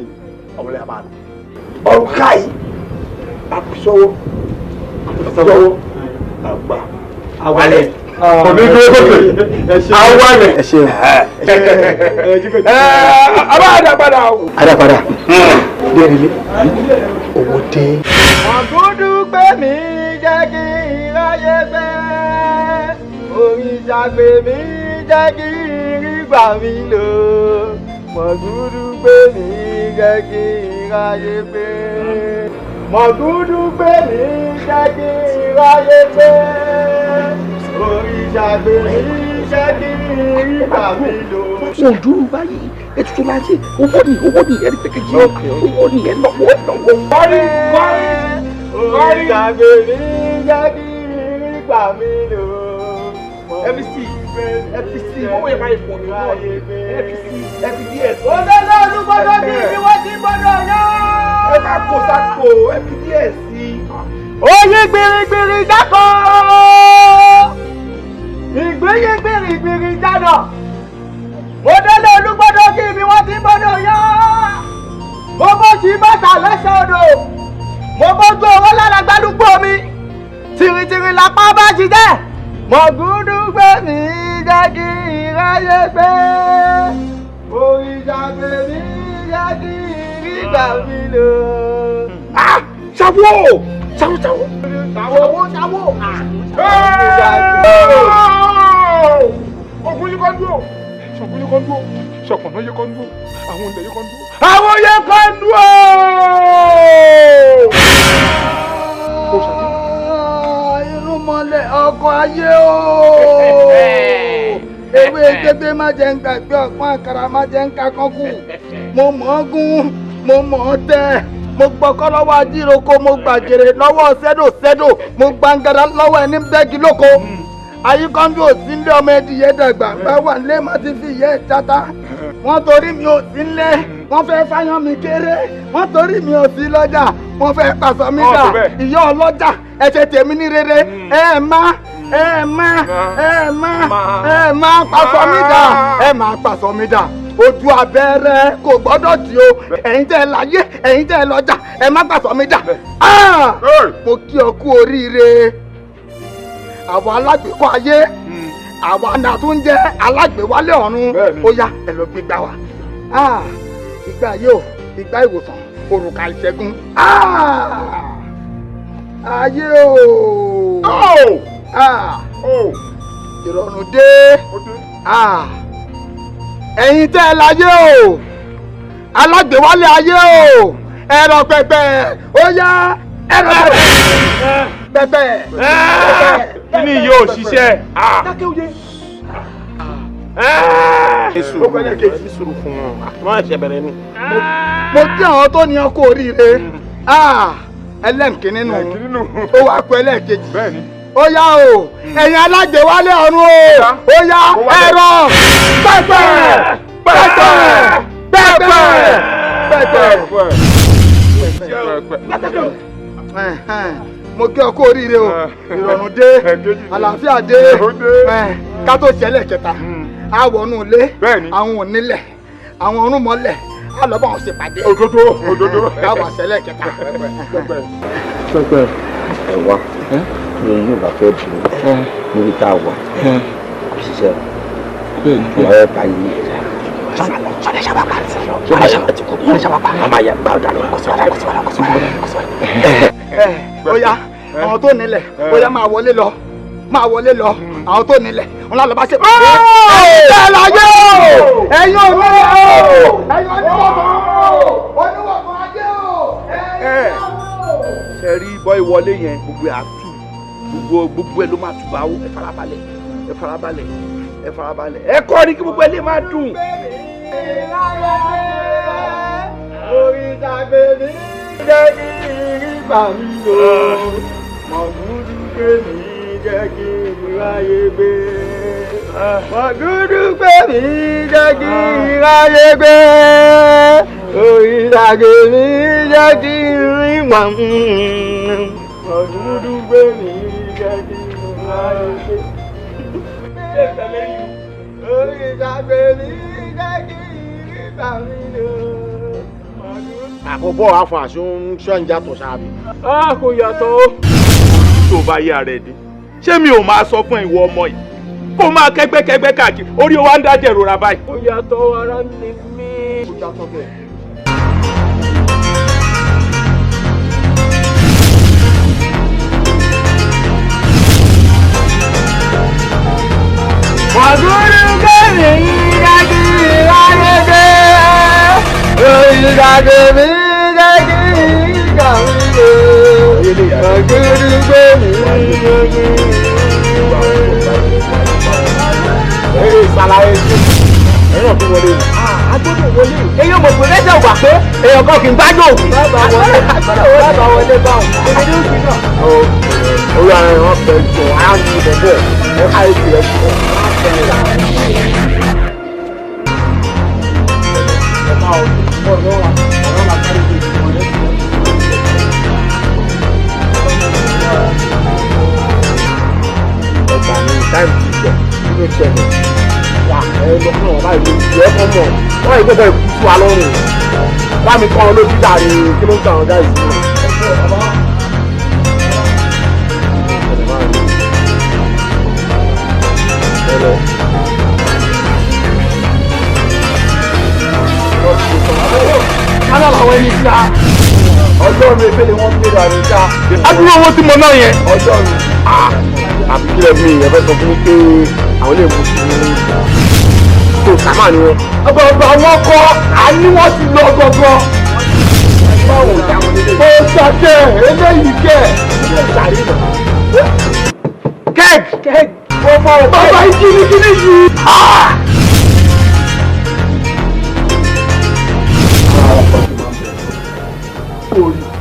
ọmọlẹ́ àbá rẹ̀ ọ̀rùkà yìí àpìsọ́wọ́ àgbà awalẹ̀. òní dúró sókè awalẹ̀. ẹ ṣeun. àbá àdàpadà. àdàpadà. dèrèlé owó dé. àgùdù gbé mi jẹ́ kí ìráyé fẹ́ òrìṣà gbé mi jẹ́ kí ìrìgbà mi lò mọ̀gúdù gbé mi jẹ́ kí ìráyé fẹ́ mọ̀gúdù gbé mi jẹ́ kí ìráyé fẹ́ òrìṣà gbé mi jẹ́ kí ìrìgbà mi lò. ojú báyìí ètùtù máa ń ṣe owó ni ẹni pẹkẹjì owó ni ẹ lọ́wọ́. òrìṣà gbé mi jẹ́ kí ìrìgbà mi lò. FPC owó yẹn máa ń fọ mi wọ́n FPDS. òdòdó olùgbọ́dọ̀ bí ibi wọ́n ti gbọ́dọ̀ yọ. ẹ bá kó sápò FPDS sí. oyin gbirigbiri dákọ̀ ìgbéyìn gbirigbiri dáná òdòdó olùgbọ́dọ̀ bí ibi wọ́n ti gbọ́dọ̀ yọ. mo bó ti bàtà lẹ́sẹ̀ odò mo bójú owó lára gbádùgbò mi tìrìtìrì lápá bá ti dẹ́ mọ̀gúdù gbé mi jẹ́ kí ìráyé gbé òrìṣà gbé mi jẹ́ kí ìrìgbà mi lò. ṣàwó. ogun yìí kan dúró ṣọ̀gbọ́n yìí kan dúró ṣọ̀pọ̀nà yìí kan dúró àwọn olè yìí kan dúró. àwọn yẹn kan dúró. irúnmọlẹ̀ ọkọ̀ ayé o. ewé gbégbé má jẹ́ ń gbàgbé ọ̀pọ̀n àkàrà má jẹ́ ń kakọ́kù. mo mọ̀ ọ́ gún mo mọ̀ ọ́ tẹ́ mo gbọ́kọ́ lọ́wọ́ ajíroko mo gbàgèrè lọ́wọ́ sẹ́dò mo gbàǹgàdà lọ́wọ́ ẹni bẹ́ẹ̀gì lóko. ayíkọ́ńdú ò sí nílé ọmọ ẹdìyẹ dàgbà bá wà nílé má ti fi ìyẹ́ ìjata. wọ́n torí mi ò sí nílé wọ́n fẹ́ fáyán mi kéré wọ́n torí mi ò sí lọ́jà wọ́n fẹ́ pàṣọ mi dà ìyá ọlọ́jà ẹ ṣe tèmi ní rere ẹ má pàṣọ mi dà ẹ má pàṣọ mi dà ojú abẹ́rẹ́ kò gbọ́dọ̀ tí o ẹ̀yin tẹ́ ẹ láyé ẹ̀yin tẹ́ ẹ lọ́jà ẹ má pàṣọ mi dà mo kí ọ kú oríire àwọn alágbèékọ́ ayé àwọn àna tó ń jẹ́ alágbèéwálé ọ̀run ó yá ẹ lọ gbégbá wa ìgbà yóò ìgbà ìwòsàn òrùka ìṣẹ́gun ayé o ìrọ̀rùn dé ẹ̀yin tẹ́ ẹ láyé o alágbèéwálé ayé o ẹ̀rọ pẹpẹ ó yá ẹ̀rọ pẹpẹ. kí ni yóò ṣiṣẹ́. sùúrù fún wọn wọn ẹsẹ bẹ̀rẹ̀ ni. mo kí àwọn tó ní ọkọ oríire ẹlẹ́ǹkì nínú ó wàá kó ẹlẹ́ẹ̀kejì ó yá o ẹ̀yin alágbèéwálé ọ̀run o ó yá ẹ̀rọ pẹpẹ mo kí ọ kú oríire o ìrọ̀rùn dé àlàáfíà dé ká tó ṣẹlẹ̀ kẹta a wọnú ilé àwọn onílẹ̀ àwọn ọ̀rúnmọlẹ̀ a lọ bá wọn ṣèpàdé òdodo ká wà ṣẹlẹ̀ kẹta. pẹpẹ ẹ wá ní yóò bá fẹ́ dùn níbi tá a wà kò ṣiṣẹ́ ìwà ẹ̀ bá yí ọ̀rẹ́ sábàpá àmà yà gbà ọ̀dà lọ kọ̀síwájú. ó yá àwọn tó nílẹ̀ ó yá máa wọlé lọ àwọn tó nílẹ̀ wọn lọ bá ṣe. ẹ láyé o ẹ̀yin onílẹ̀ o ẹ̀yin oníwọ̀sán ajé o. ṣe rí bọ́ ìwọlé yẹn gbogbo àtú gbogbo ẹ ló máa tùbà ó ẹ farabalẹ̀ ẹ kọ́ ni kí gbogbo ẹ lè máa dùn. orí ìdàgbé mi jẹ́ kí ìrìgbà mi lò mọ̀gúdú gbé mi jẹ́ kí ìráyé gbé mọ̀gúdú gbé mi jẹ́ kí ìráyé gbé orí ìdàgbé mi jẹ́ kí ìrìgbà mọ̀gúdú gbé mi jẹ́ kí ìráyé gbé. ṣé tẹ̀lé yìí. àkọ́bọ̀ àfọ àṣọ ń ṣọ́njà tó ṣáàbì. a kò yàtọ̀ o. tó o bá yá rẹ ni ṣé mi ò máa sọ fún ìwọ ọmọ yìí kó máa kẹ́gbẹ́kẹ́gbẹ́ káàkiri orí wa ń dájẹ́ ìrora báyìí. ó yàtọ̀ ara ni mí. ó yàtọ̀ bẹ́ẹ̀. Wàgúrú kẹ́mi dájú ayédè. Ìdàgbé mi dájú ìgbàmí lò. Wàgúrú kẹ́mi dájú. Eré ìsàlàyé sí. Ẹ̀rọ tó wọlé. Agbọ́dọ̀ wọlé. Eyín ọmọ òpin lẹ́sẹ̀ ògbà pé èèyàn kan kì í gbájú òkú. Bàbá wọlé báwọn. Èmi ní òkú náà. Orí ara ẹ̀ wọ́n fẹ́ jọ àánú bọ̀bọ̀ ẹ̀ ká èsì rẹ̀ jù. Ọ̀gbà ni táìmù ti jọ nínú ìṣẹ̀lẹ̀. Wà ẹ lọ fún ọ̀rọ̀ báyìí lójú ẹ̀ kọ́ mọ̀. Wọ́n yìí gbọ́dọ̀ ìkú sí wa lọ́rùn. Bá mi kọ́ ọ lójú dàrí kí ló ń ta ọ̀dà ìsìn náà. Kálá làwọn ẹni ta. Ọlọ́run efe ni wọ́n gbé dàrí ta. Adúrú owó tí mo ná yẹn. Ọlọ́run. Àbí kílẹ̀ mi ìyẹn fẹ́ sọ fún mi pé àwọn lè mú sí i. Tó sàmà ni wọn. Ọgbọ̀gbọ̀ àwọn kọ́ àní wọ́n ti lọ gbọ̀gbọ̀. Ó ṣàkẹ́ eléyìí kẹ́. Kẹ́ẹ̀kì. Bàbá ìkíníkíní yìí.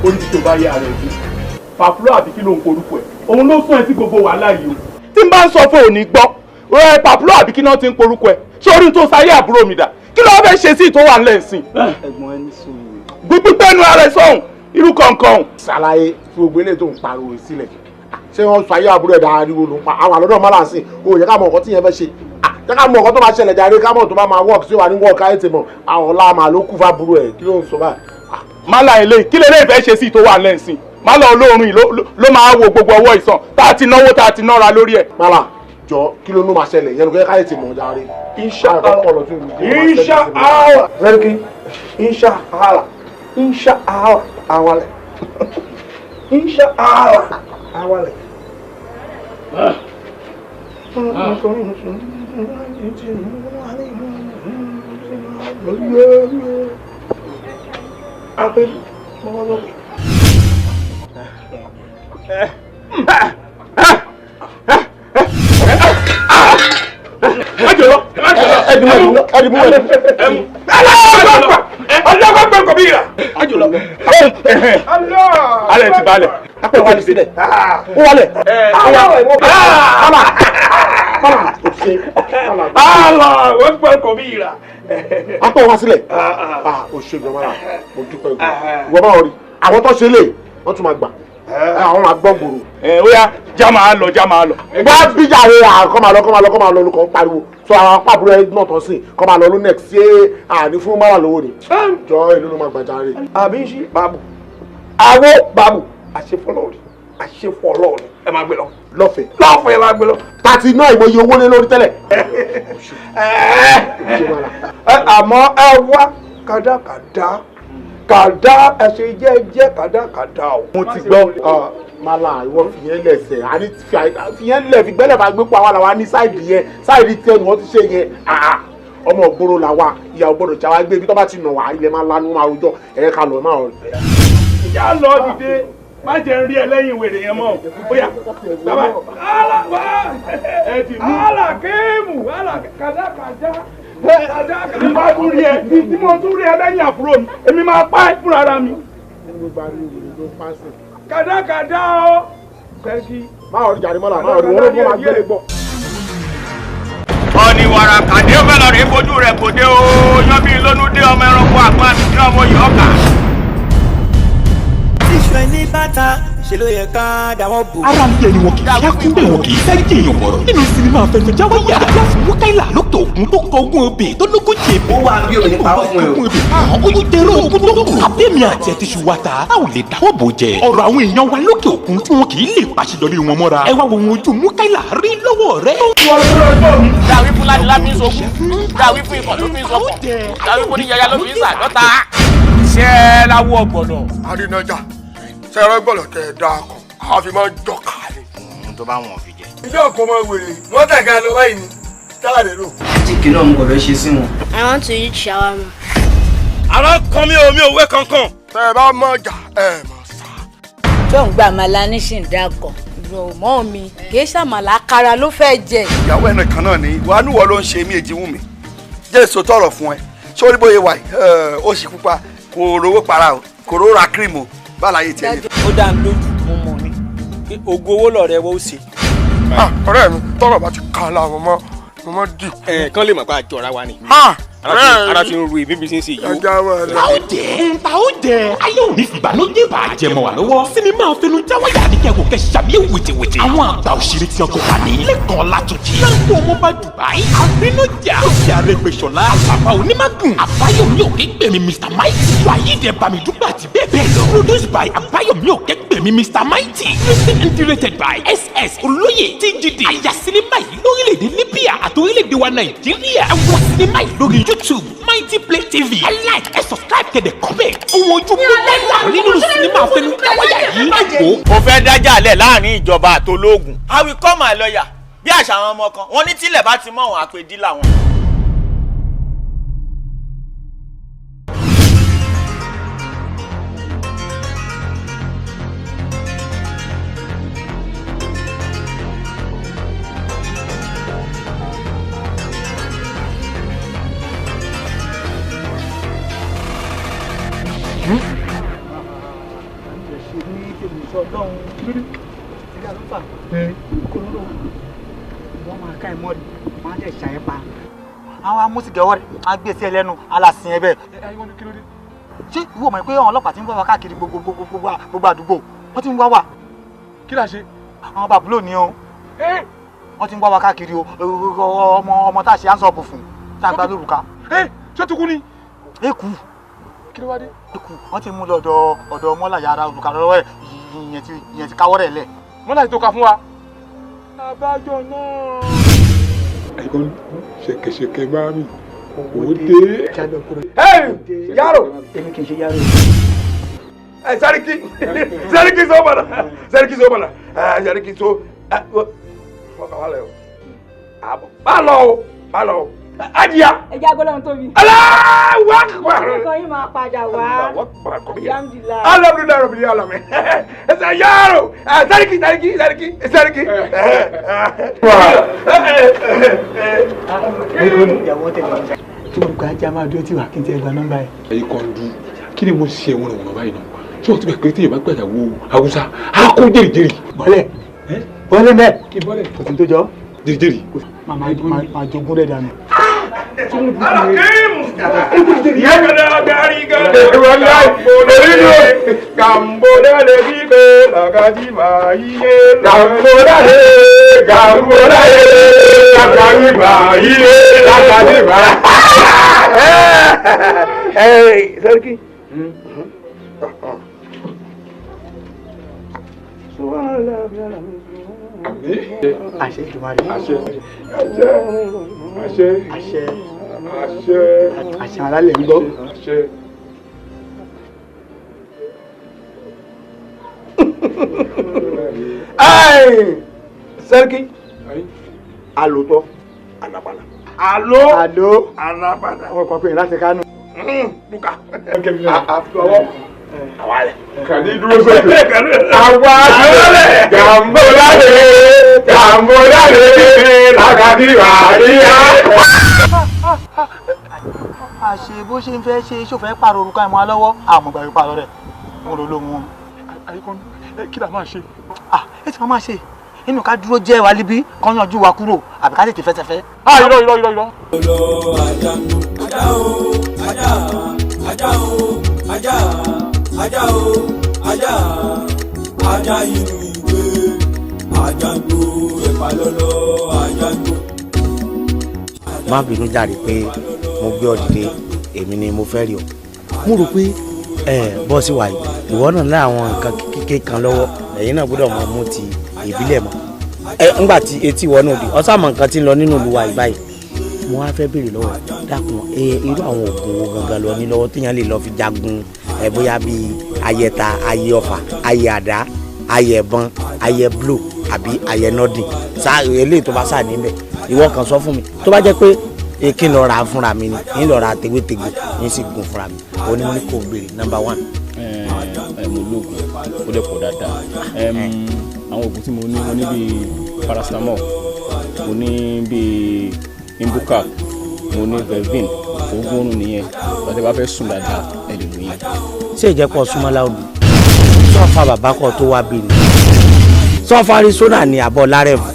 Orí tó bá yá rẹ̀ bí. Pàfúlọ́ àbí kí ló ń korúkọ ẹ̀? Òun ló sún ẹ sí gbogbo wàhálà yìí o. Tí n bá ń sọ fún òní gbọ́, pàfúlọ́ àbí kí náà ti ń korúkọ ẹ̀? Ṣé orí tó sáyé àbúrò mi dà? Kí ló fẹ́ ṣe sí ìtò wà ńlẹ̀ ńsìn? Ẹ̀gbọ́n ẹni sùn. Gbígbẹ́nu ara ẹ̀ sọ̀hún, irú kọ̀ọ̀kan. Ṣàlàyé fún gbogbo eléyìí tó ń pariwo sílẹ̀. Ṣé wọ́n sọ ayé àbúrò ẹ̀dá ariwo ló ń pa àwọn àlọ́dọ̀ mọ́lá sí o yẹ ká mọ nǹkan tí yẹn fẹ́ ṣe jẹ́ ká mọ nǹkan tó máa ṣẹlẹ̀ jáde ká mọ̀ tó bá máa wọ́ọ̀kì sí wa ní wọ́ọ̀kì ayé ti mọ̀ àwọn ọ̀la màá ló kú fábúrò ẹ̀ kí ló ń sọ báyìí. Málà ilé kí lè lè fẹ́ ṣe sí ìtò wà lẹ́sìn Málà olóorun yìí ló máa wo gbogbo ọwọ́ ìsàn tá a ti náwó tá a ti nára lórí ẹ̀. Málà jọ kí ló máa ṣẹlẹ̀ yẹn ló káyé ti mọ̀ jáde. Inshallah. Awalẹ̀. Inshallah. Awalẹ̀. Alẹ́ ti balẹ̀. Apẹ̀ wálé sílẹ̀. Ó wálẹ̀. Wọ́n gbọ́ kò bí ìrà. Apẹ̀ wá sílẹ̀. O ṣe gbọ́n mọ́ra. Mo dúpẹ́ gbọ́. Wọ́n bá wọ̀ rí. Àwọn tó ṣe lè wọ́n tún máa gbà. Àwọn máa gbọ́ gbòòrò. Ó yá já máa lọ. Wá bíjà rẹ̀ kọ́ máa lọ olùkọ́ pariwo. Sọ àwọn pàbúrò ẹ̀ náà tán sí kọ́ máa lọ ló next ṣé àní fún mọ́ra lówó ni. Jọ ìlú ló máa gbàjà rẹ̀. Àbí ṣí bàbù. Àwo bàbù. Àṣefọ́lọ́ọ̀ni. Ẹ máa gbé lọ. Lọ́fẹ̀ẹ́ ẹ máa gbé lọ. Tàti náà ìmọ̀ye owó lé lórí tẹ́lẹ̀. Àmọ́ ẹ wá kàdá ẹsẹ̀ jẹ́ kàdá o. Mo ti gbọ́ Málà ìwọ fìyẹn lẹ̀sẹ̀ àní fìyẹn lẹ̀ fi gbẹ́lẹ̀ bá gbé pa wá làwa ní sáìdì yẹn sáìdì tí ẹnu wọn ti ṣe yẹn ọmọ ògbóró làwa ìyàwó gbọ́dọ̀ já wa gbé ibi tó bá ti nà wá ilẹ̀ máa lanu máa rojọ́ ẹ̀yẹ ká lọ máa rọ. Ìyá lọ dìde má jẹ́ ń rí ẹ lẹ́yìn wèrè yẹn mọ́ bóyá bàbá alàbà ẹ ti mú. Alákéèmù kàdákàjá tí mo tún rí ẹ lẹ́yìn àbúrò mi èmi máa pa ẹ́ fúnra ara mi. Kàdákàjá o. Máa rí jàre mọ́lá máa rí wọ́n ló máa gbélé gbọ́. Ọ̀nì wàrà kàdé ó fẹ́ lọ rí fojú rẹ̀ kò dé o yan bí lónú dé ọmọ ẹranko àgbọn àti tí ọmọ yìí ọkà. Iṣu ẹni bàtà ṣe ló yẹ ká dáwọ́ bò. ara ń yẹ ni wọn kì í yákú bẹ́ẹ̀ wọn kì í fẹ́ jẹ̀yàn bọ̀rọ̀ nínú sinimá fẹ̀fẹ̀jáwáyà láti Mukaila lókè òkun tó kọ ogún obì tó lógójì èbó. ó wà bí òní pa ọkùnrin o. ogún obì àwọn oyún tẹ̀rọ ogún tó kù. abẹ́mi àti ẹ̀tí ṣùwàtà a ò lè dáwọ́ bò jẹ. ọ̀rọ̀ àwọn èèyàn wa lókè òkun tí wọn kì í lè pàṣẹdọ̀lé wọn mọ́ra. ẹ wá wo ohun ojú Mukaila rí lọ́wọ́ rẹ̀. dàwí fún ládìlá fi ń sọkún dàwí fún ikọ̀ ló fi ń sọkún dàwí fún níyàyà ló fi ń sàdọ́ta. iṣẹ́ láwọ̀ gbọ̀dọ̀. àrínájà sẹ́rẹ́ gbọ́dọ̀ tẹ̀ ẹ́ dáa kan a fi máa ń dọ̀ka ni. tó bá wọn fi jẹ. ìjọ kò mọ wèrè wọn tẹ̀ka lọ báyìí ni táàdé lò. jíkì náà ń gbọ́dọ̀ ṣe sí wọn. I want to eat shawarma. ara kan mi ò mi ò wé kankan. tẹ ẹ bá mọ jà ẹ mọ sá. tó ń gba àmàlà ní ṣìǹdàkọ mọ́ mi kì í ṣàmàlà kára ló fẹ́ jẹ. ìyàwó ẹ̀ nìkan náà ni wàá níwọ̀ ló ń ṣe mí èjì Wunmi jẹ́ èso tọrọ fún ẹ sórí bóyá wà ó sì pupa kò rówó para o kò rówó ra kírímù báláyé tiẹ̀ ní. ó dá mi lójú mo mọ̀ ni pé ògo owó lọ̀rẹ́ wọ́n ó ṣe. ọ̀rẹ́ mi tọrọ bá ti kàn la mo mọ dì. kán lè mọ̀ pé àjọra wa ni. ara ti ń ru èmi bí sí ń ṣe yìí. ta ó jẹ ayé òní fìbànújẹ́ bàjẹ́ mọ́ wa lọ́wọ́. sinimá fẹnujáwáyà ni kẹ́kọ̀ọ́ kẹ́ sàbíyẹ wìtìwìtì. àwọn àgbà òṣèré tí ọkọ̀ wà ní. lẹ́kàn Látúnjí. láńkó ọmọba Dubai. àbínújà. lókè Arẹ́gbẹ́ṣọlá. àbàbà onímàgùn. àbáyọ̀mí òkègbèmí Mr Mighty. wàyídẹ bàmídúgbà àti bẹ́ẹ̀ bẹ́ẹ̀ lọ. produced by àbáyọ̀mí òkègbèmí Mr Mighty. written and directed by SS olóyè TGD. àyà sinimá yìí lórílẹ̀‐èdè Libya àti orílẹ̀‐èdè wa Nàìjíríà. àwọn sinimá yìí lórí YouTube Mighty Play TV. ẹ like ẹ subscribe kẹ́ dẹ̀ comment. ohun ojú Mukaila nínú sinimá fẹnujáwáyà yìí. ó fẹ́ dájà lẹ̀ láàrin ìjọba àtológun. I will call my lawyer bí àṣà àwọn ọmọ kan wọ́n ní tílẹ̀ bá ti mọ̀ wọn àpèdí làwọn. àwọn amúsìgẹ̀wọ́ rẹ̀ á gbé sí ẹlẹ́nu alásìn ẹ bẹ́ẹ̀. ṣé ìwọ mọ̀ pé àwọn ọlọ́pàá ti ń wá wa káàkiri gbogbo àdúgbò wọ́n ti ń wá wa. kí la ṣe. àwọn bàbúlò ni o wọ́n ti ń wá wa káàkiri o ọmọ tá a ṣe ánsọ̀pù fún tá a gba lórúkà. ṣé tukú ni. eku. kí ló wá dé. eku wọ́n ti mú lọ ọ̀dọ̀ mọ́là yàrá olùkà lọ́wọ́ ẹ̀ ìyẹn ti káwọ́ rẹ̀ lẹ̀. mọ́là yìí tó ka fún wa. àbájọ náà. ẹ̀gbọ́n ṣẹ̀kẹ̀ṣẹ̀kẹ̀ bá mi ò dé. yàrá èmi kì í ṣe yàrá. Sẹ́ríkì sọ bọ̀nà Sẹ́ríkì sọ wọ́n kà wá lẹ̀ o má lọ o adìyà. ẹja gbọ́dọ̀ tóbi. Allahu Akbar. ẹ̀kọ́ yìí máa padà wá. alhamdulilayi. alhamdulilayi rabbil alamin. ẹsẹ̀ yàrá Sẹ́ríkì. ìyàwó tẹ̀lé tí olùkọ́ ajá máa dúró tí wà kí n tẹ́ gba nọ́mbà ẹ̀. ẹ̀yin kan dùn kí ni mo ṣe wọn ìwọ̀n báyìí náà tí wọ́n ti bẹ̀ pé tí yorùbá gbàyàwó haúsá á kó jèrìjèrì. bọ́lẹ̀ mẹ́ kò sí tó jọ. jèrìjèrì. máa jogún rẹ̀ dànù. Sẹ́ríkì. àṣẹ ìdùmarè. àṣẹ alálẹ̀ ń gbọ́. Sẹ́ríkì. Alòtọ́ anapala. Alo anapala. àwọn kan pè é láti Kánò. Luka. Àfọwọ́. Àwalẹ̀. Kàdí dúró sókè. Àwalẹ̀. Gàmbólálẹ̀ làkàdí wàríyá. àṣe bó ṣe ń fẹ́ ṣe ṣòfẹ́ pààrọ̀ orúkọ ìmọ̀ alọ́wọ́ àmọ̀gbà yóò pààrọ̀ rẹ̀ mo lò lóhun wọn. àyíkọ́ni kí la máa ṣe. ẹ ti máa ṣe inú ká dúró jẹ́ wa líbí kán yanjú wa kúrò àbí ká tètè fẹ́sẹ̀fẹ́. irọ́. ajá inú ìwé àjàngbò ẹ̀pà lọ́lọ́ àjàngbò. má bínú jàre pé mo gbé ọ dìde èmi ni mo fẹ́ rí ọ mo rò pé bọ́ọ̀sì wà yìí ìwọ náà lá àwọn nǹkan kékeré kan lọ́wọ́ ẹ̀yin náà gbọ́dọ̀ mọ mú ti ìbílẹ̀ mọ́ ńgbà tí etí ìwọ náà di ọ̀sán àmọ́ nǹkan tí ń lọ nínú ìlú wa ìbáyìí mo wá fẹ́ béèrè lọ́wọ́ dákun irú àwọn oògùn wo gangan lọ ní lọ́wọ́ téèyàn lè lọ fi jagun bóyá bíi ayẹta ayẹ ọfà ayẹ àdá ayẹ ẹ̀bọn ayẹ blo àbí ayẹ nọ́dìn sáà eléyìí tó bá sáà níbẹ̀ ìwọ kan sọ fún mi tó bá jẹ́ pé kí n lọ ra fúnra mi ni n lọ ra tewétegbò n sì gun fúnra mi ó ní mo ní kò béèrè number 1. mo lóògùn ó dẹ̀ pọ̀ dáadáa àwọn oògùn tí mo ní bíi paracetamol mo ní bíi imbucap mo ní velvin oògùn oorun nìyẹn bàtẹ́ bá fẹ́ sùn dáadáa ẹ lè lò yẹn. ṣé ìjẹ́pọ̀ súnmọ́ láòdù sọ́ọ̀fà bàbá kan tó wá bí ni sọ́ọ̀fà arizona ni àbọ̀ lárẹ́fù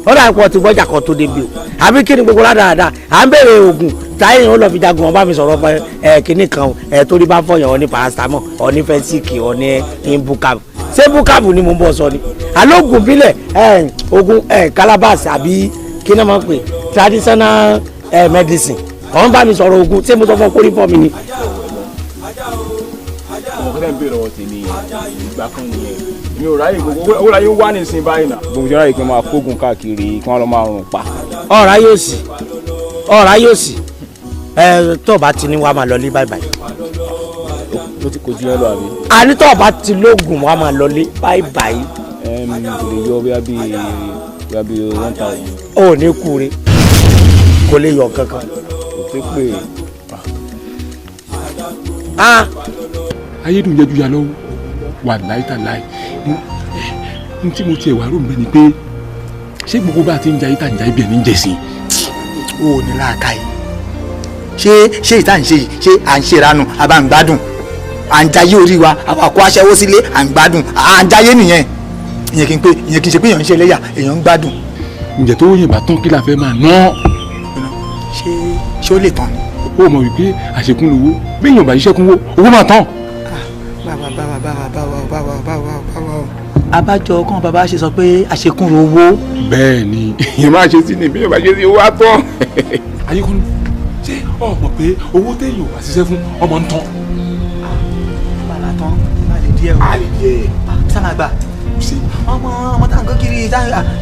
ó dà pọ̀ tí gbọ́jà kan tó débi o àbí kí ni gbogbo ládàáda à ń béèrè oògùn táyìn ó lọ fi jagun ọba mi sọ̀rọ̀ kínní kan torí bá fọyàn ọ ní paracetamol ọ ní fẹsíkì ọ ní imbucap ṣé imbucap ni mo ń bọ̀ sọ ni alóògùn bílẹ̀ oògùn calabash àbí kí ni wọ́n pè traditional medicine ọ̀hún bá mi sọ̀rọ̀ oògùn ṣé mo sọ fún ọ kórìí fọ́ mi ni. ọmọ kọ́tà ń béèrè ọwọ́ tèmi ìgbà kan nìyẹn mi ò ráyè gbogbo owó ráyè wá nísìnyí báyìí náà gbogbo ìjọba yìí kí n máa kógun káàkiri kí wọ́n lọ máa rùn pa. ọ̀rá yóò sì tó o bá ti ní wàá máa lọ lé báyìí báyìí. ó ti kojú yẹn lọ àbí. àní tó o bá ti lóògùn wàá máa lọ lé báyìí báyìí. kò lè yọ bóyá bíi 1000. ó ní kúre kò lè yọ kankan. kò tó pè é. ayédùn yẹjú ya lọ́wọ́ wà láìta láì n tí mo tiẹ̀ wá rò mbẹ́ ni pé ṣé gbogbo bá a ti ń jayé tá ń jayé bí ẹni ń jẹ sí. o ò ní láàka yìí ṣé ìta ń ṣe yìí ṣé à ń ṣèrànù àbá ń gbádùn à ń jayé orí wa àwa kó aṣẹ́wó sílé à ń gbádùn à ń jayé nìyẹn ìyẹn kí n ṣe pé èèyàn ń ṣe ẹlẹ́yà èèyàn ń gbádùn. ǹjẹ́ tó yìnbọn tán kí la fẹ́ máa ná. ṣé ó lè tán ni. ó mọ̀ wípé àṣekún lówó bí èèyàn bá ṣiṣẹ́ kún owó máa tán. báwa abájọ kan bàbá ṣe sọ pé àṣekún owó. bẹ́ẹ̀ ni ìyẹn máa ṣe sí ni bí èèyàn bá ṣe sí owó á tán. ayékún ṣé o mọ̀ pé owó téèyàn bá ṣiṣẹ́ fún ọmọ ń tán. bàlá tán má lè díẹ̀ o. a lè díẹ̀. sáà gbà ọmọ tá à ń kó kiri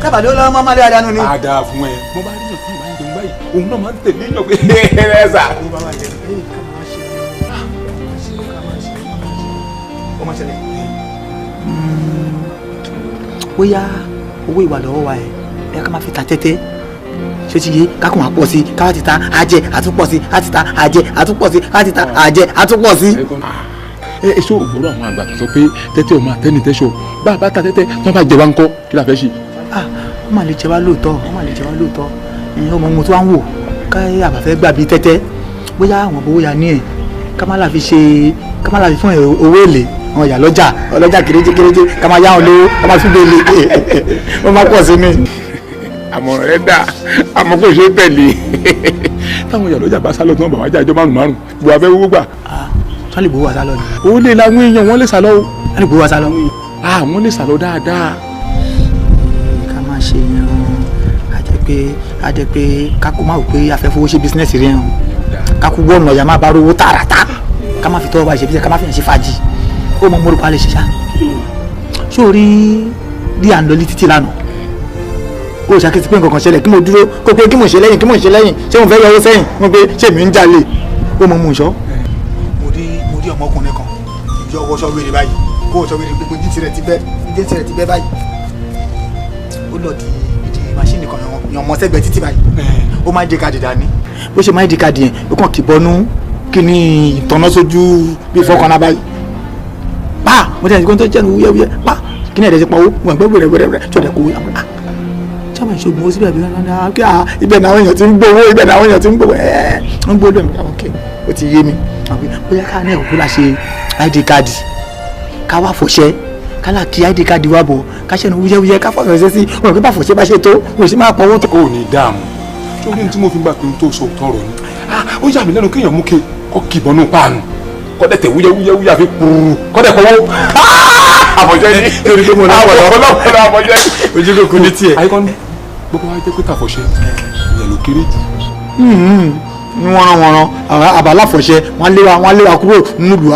sábà ló lọ́mọ má lè àdánù ni. a dáa fún ẹ mo bá rí yàn kí ìbáyìí tó ń báyìí òun náà máa ń tẹ̀lé yàn pé ẹ sà. ọmọ ṣẹlẹ̀ bóyá owó ìwà lọ́wọ́ wa ẹ̀ ká máa fi ta tẹ́tẹ́ ṣé ti yé kákùn àpọ̀ sí káwá ti ta àjẹ àtúpọ̀ sí àti ta àjẹ àtúpọ̀ sí àti ta àjẹ àtúpọ̀ sí. èso ògbóró àwọn àgbà tó sọ pé tẹ́tẹ́ ò máa tẹ́ni tẹ́sọ̀ bá a bá ta tẹ́tẹ́ tí wọ́n bá jẹ wá ń kọ́ kí la fẹ́ ṣe. wọ́n máa lè jẹ wá lóòótọ́ ìyẹn ọmọ ohun tó wá ń wò ká àbàfẹ́ gbà bíi tẹ́tẹ́ bóyá àwọn owó ya ní ẹ̀ ká má láfi fún owó èlé wọn yà ọlọ́jà kéréje ká máa yá wọn lówó ká máa fi gbélé wọ́n máa pọ̀ sí mi. àmọ̀ràn rẹ dà àmọ́ kò ṣe é tẹ̀lé táwọn ìyá lọ́jà bá sálọ tí wọ́n bá wájà ẹjọ́ márùn gbọ́ abẹ́ owó gbà. wọ́n lè gbowó wa sálọ ni. ó lè láwọn èèyàn wọ́n lè sálọ o. wọ́n lè gbowó wa sálọ. wọ́n lè sálọ dáadáa. ká máa ṣe yẹn a jẹ́ pé kákó máa wò pé afẹ́fowó ṣe bísínẹ́sì rẹ̀ hàn kákó wọ́ọ̀nù ọ̀yà má bá rówó tààràtà ká má fi tọ́wọ́ bá ṣe bí ká má fi hàn ṣe fàájì ó mọ mórúkọ alẹ́ ṣiṣá sórí bí à ń lọ ní títí lánàá ó ṣàkíyèsí pé nǹkan kan ṣẹlẹ̀ kí mo dúró kó pé kí mo ṣe lẹ́yìn ṣé mo fẹ́ yọ owó sẹ́yìn mo pé ṣé mi ń jalè ó mọ mú ìṣọ́. mo rí ọmọkùnrin kan yọ ọwọ́ sọ́wéèrè báyìí kó o sọ́wéèrè gbogbo jíǹsì rẹ̀ ti bẹ́ báyìí ó lọ di ìdí máṣíìnì kan yan ọmọ sẹ́gbẹ̀ẹ́ títí báyìí ó máa ń di káàdì dání bó ṣe máa ń di káàdì yẹn ó kàn kì bọ́nú kí ni ìtọ́nà sójú bí fọ́kànlá báyìí pa mo tẹ̀sí kó tó jẹ́ nu wúyẹ́wúyẹ́ pa kí ni ẹ̀dẹ̀ ti pa owó wọn gbẹ́ wẹ̀rẹ̀ tó dẹ̀ kó wí àwọn sábà ìṣògùn ó síbẹ̀ bí wọ́n náà kí ibẹ̀ náà àwọn èèyàn ti ń gbowó ń gbowó lómi àwọn kẹ́ ó ti yé mi bóyá ká ní ẹ̀kọ́ la ṣe id card ká wá fọṣẹ́ ká là kí id card wá bọ̀ ká ṣẹ́nu wúyẹ́wúyẹ́ ká fọṣẹ́ sí wọn kí bá fọṣẹ́ bá ṣe tó wọn sì máa pọ̀wọ́ tó. ó ní dààmú sórí ní tí mo fi gbà pé n tó sọ tọrọ ni ó yà mí lẹ́nu kéèyàn mú ke kọ́ kìbọnú páànù kọ́dẹ̀ tẹ̀ wúyẹ́wúyẹ́ àfi kúrú kọ́dẹ̀ kọ́wọ́ àfọ̀ṣẹ́ ni torí pé mo ọlọ́pọ̀lọ́ àfọ̀ṣẹ́ ni. ojú kòkó ní tiẹ̀. Ayíkọ́ni gbogbo wa jẹ́ pé tàfọ̀ṣẹ́ ìyẹn ló kéré jù. ní wọ́n rán àbáláfọ̀ṣẹ́ wọ́n lé wa kúrò nílùú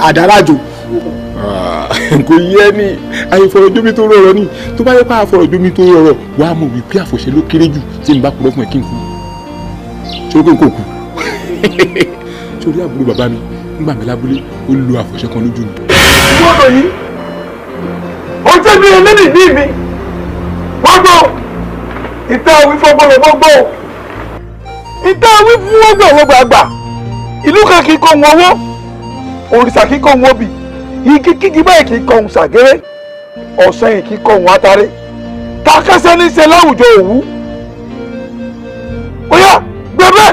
àdárájò. Kò yẹ ní àìfọ̀rọ̀jómi tó rọrọ̀ ní tó bá yẹ pé àfọ̀rọ̀jómi tó rọrọ̀ wà á mọ̀ wípé àfọ̀ṣẹ́ ló kéré jù tí n bá kúrò fún ẹ kí n kú sórí pé n kò kú sórí àbúrò bàbá mi nígbà mi lábúlé ó lo àfọ̀ṣẹ́ kan lójú mi. gbọ́dọ̀ yìí ó jẹ́ bí ẹlẹ́nì ní mi wọ́n gbọ́ ìta òwí fọ́gbọ́n gbọ́ ìta òwí fún ọgbọ̀n àgbà ìlú kan kì í kọ́ wọn wọ́ òrìṣà kì í kọ́ wọn bì igi kígi báyìí kì í kọ́ wọn ṣàgéré ọ̀sán yìí kì í kọ́ wọn atare takásẹ́ ní ṣe láwùjọ òwú ó yá gbẹ̀bẹ̀.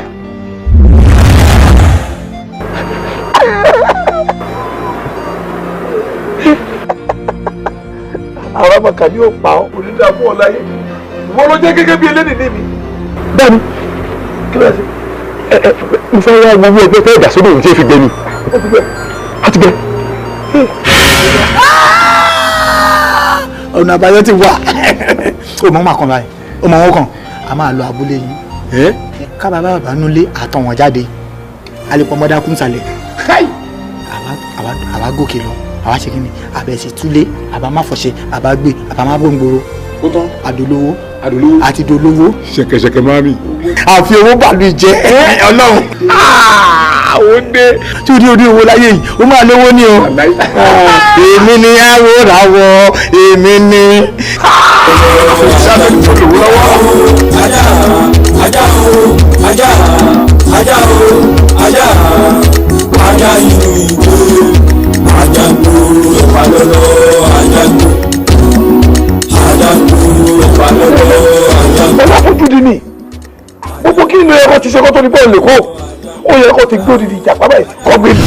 àwọn ọmọkà ni yóò pa ọ onídàá fún ọ láyé ìwọ ló jẹ́ gẹ́gẹ́ bí eléni ní mi. bẹ́ẹ̀ni kí ló ṣe. mo fẹ́ wá gbogbo ẹgbẹ́ fẹ́ ìdásódò òun tí ì fi gbẹ ni. ó ti gbẹ. a ti gbẹ. ọ̀nà àbáyọ ti wà ó mọ̀ máa kàn báyìí ó mọ̀ wọ́n kàn a máa lọ abúlé yìí ká bàbá bàbá nulẹ̀ àtọ̀ wọn jáde alẹ́pọ̀ mọ́dá kún sàlẹ̀ àwa gòkè lọ àwa ṣe kí ni àbẹ̀sí túlé àbá má fọṣẹ àbá gbé àbá má gbòǹgbòrò àdolówó àti dolówó ṣẹ̀kẹ̀ṣẹ̀kẹ̀ máa mi. àfi owó bàlú jẹ Ọlọ́run ó dé tí o ní orí owó láyé yìí ó máa lówó ní o èmi ni àwòrán èmi ni. ajá ajá o ajá ajá o ajá ajá inú ìgbó ajá gbòòrò ìpalọ́lọ́ ajá gbòòrò ìpalọ́lọ́ ajá gbòòrò. ọlọ́fojú di ni gbogbo kí ni ẹ̀kọ́ ti ṣe kó tó ní bọ́ọ̀lù lè kó ó yẹ kó ti gbó didi ìjàpá báyìí kọ́ gbé mi.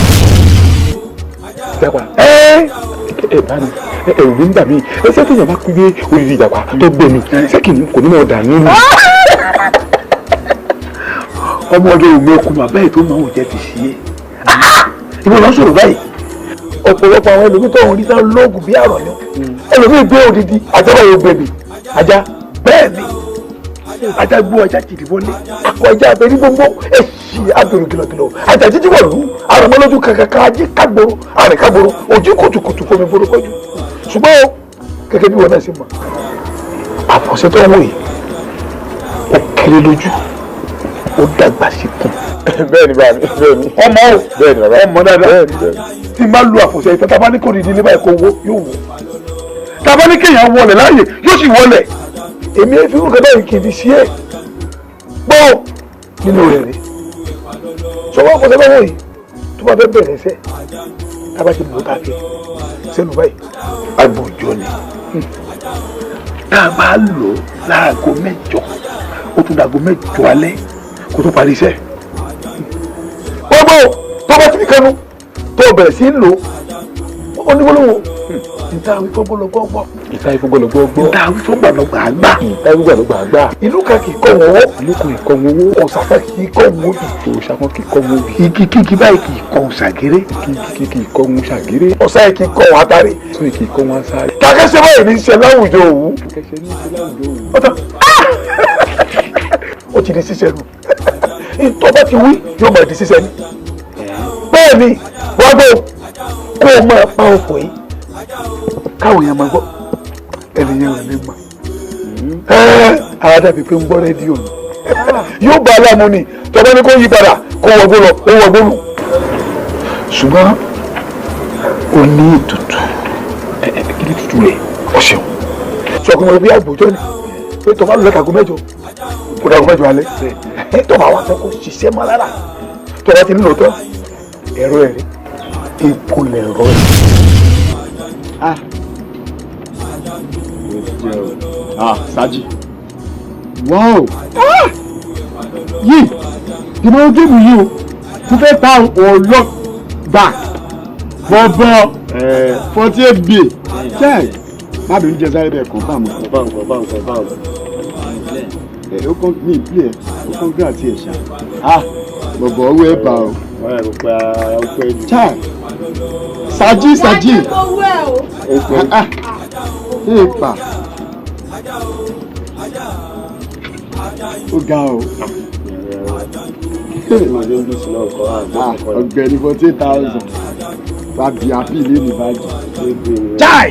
bá mi ẹ̀rù ló ń gbà mí ẹsẹ̀ tí èèyàn bá kú gbé odidi ìjàpá tó gbé mi ṣé kò ní mọ̀ dànù nù. ọmọdé ògbó okùn bàbá ẹ̀ tó máa ń jẹ́ ti ṣe é ìwọ lọ sọ̀rọ̀ báyìí ọ̀pọ̀lọpọ̀ àwọn ẹlòmíì tó ń rí sáà lóògùn bí àrọ̀ yẹn ẹlòmíì gbé odidi àjọba yóò gbé mi ajá bẹ́ẹ̀ ni ajá gbó ajá jìdí wọlé akọ ajá abẹ́rí gbogbo èsì abẹ́rù kìlọ̀kìlọ̀ ajá jíjí wà lù àrùnmọ́lójú kankan ajé kágboro àrìn kágboro ojú kùtùkùtù fomi boro kọjú ṣùgbọ́n gẹ́gẹ́ bí wọn náà ṣe mọ̀ àfọ̀ṣẹ́ tó ń wò yìí ó kéré lójú ó dàgbà sí kùn. bẹ́ẹ̀ni bá mi bẹ́ẹ̀ni. ọmọ o bẹ́ẹ̀ni bàbá ọmọ dáadáa bẹ́ẹ̀ni bẹ́ẹ̀ni. tí máa lu àfọ̀ṣẹ́ ìtàn tábà ní kò dìde níbà ẹ̀kọ́ owó yóò wò tábà ní kéèyàn wọlé láàyè yóò sì wọlé èmi fi kúkẹ́ báyìí kì í fi sí ẹ̀ gbọ́ nínú rẹ̀ rí sọ́wọ́ àfọ̀ṣẹ́ bá wọ̀ yìí tó bá fẹ́ bẹ̀rẹ̀ iṣẹ́ tábà ti bò tá a fi sẹ́nu báyìí agbòjọ ni tá a bá lò láago mẹ́jọ ó tún dàgó mẹ́jọ alẹ́ kó tó parí iṣẹ́ gbogbo tó bá ti fi kánú tó bẹ̀rẹ̀ sí ń lò ó ní gbólóhùn ìta wí fọ́gbọ́lọ́gbọ́ gbọ́ ìta ìfọgbọ́lọ́gbọ́ gbọ́ ìta wí fọ́gbọ́lọ́gbọ́ àgbà ìta ìfọgbọ́lọ́gbọ́ àgbà ìlú kan kì í kọ́ wọn owó ìlú kan kì í kọ́ wọn owó ọ̀sàfẹ́ kì í kọ́ wọn òbí òòṣàfọ́ kì í kọ́ wọn òbí igi kíkí báyìí kì í kọ́ wọn ṣàgéré kì í kọ́ wọn ṣàgéré ọ̀sà yìí kì í kọ́ wọn atare sóyè kì í kọ́ wọn sáré. kàkẹ́sẹ́ báyìí ní í ṣe láwùjọ òwú kẹsẹ̀ ní í ṣe láwùjọ òwú. ó ti di ṣíṣe nù ìtọ́ bá ti wí yóò máa di ṣíṣe ni bẹ́ẹ̀ ni wọ́n gbọ́ kó o máa pa ọkọ̀ yìí káwọn èèyàn máa gbọ́ ẹnìyẹn ò ní mọ̀ àwọn dàbí pé ń gbọ́ rédíò ni yóò bá aláàmú ni tọ́ba ní kó yí padà kó wọgbó lọ ó wọgbó lù ṣùgbọ́n ó ní ètùtù kí ni ètùtù rẹ̀ ó ṣeun sọkùnrin bí àgbòjọ́ ni pé tọ́ba lọ lẹ́kàgó mẹ́jọ kó dàgó mẹ́jọ alẹ́ tọ́ba wà fẹ́ kó ṣiṣẹ́ mọ́ lára tọ́ba ti nílò tán ẹ̀rọ ẹ̀rí epo lẹ̀rọ ẹ̀. Sájì. Wow! Yìí, ìmọ̀ géèmù yìí o, mo fẹ́ ta ọ̀lọ́ gbà bọ̀bọ̀ 48 bay. Ṣé má bẹ̀rù jẹ sáré bẹ́ẹ̀ confam. Ó kàn ní ìpìlẹ̀ ó kàn gbé àti ẹ̀ṣà. Bọ̀bọ̀ owó ẹ̀ bá o. Chai, Saji. Epa. Ó ga o. Ọ̀gbẹ́ni 48,000. Tàbí àbí ilé ní báyìí. Chai!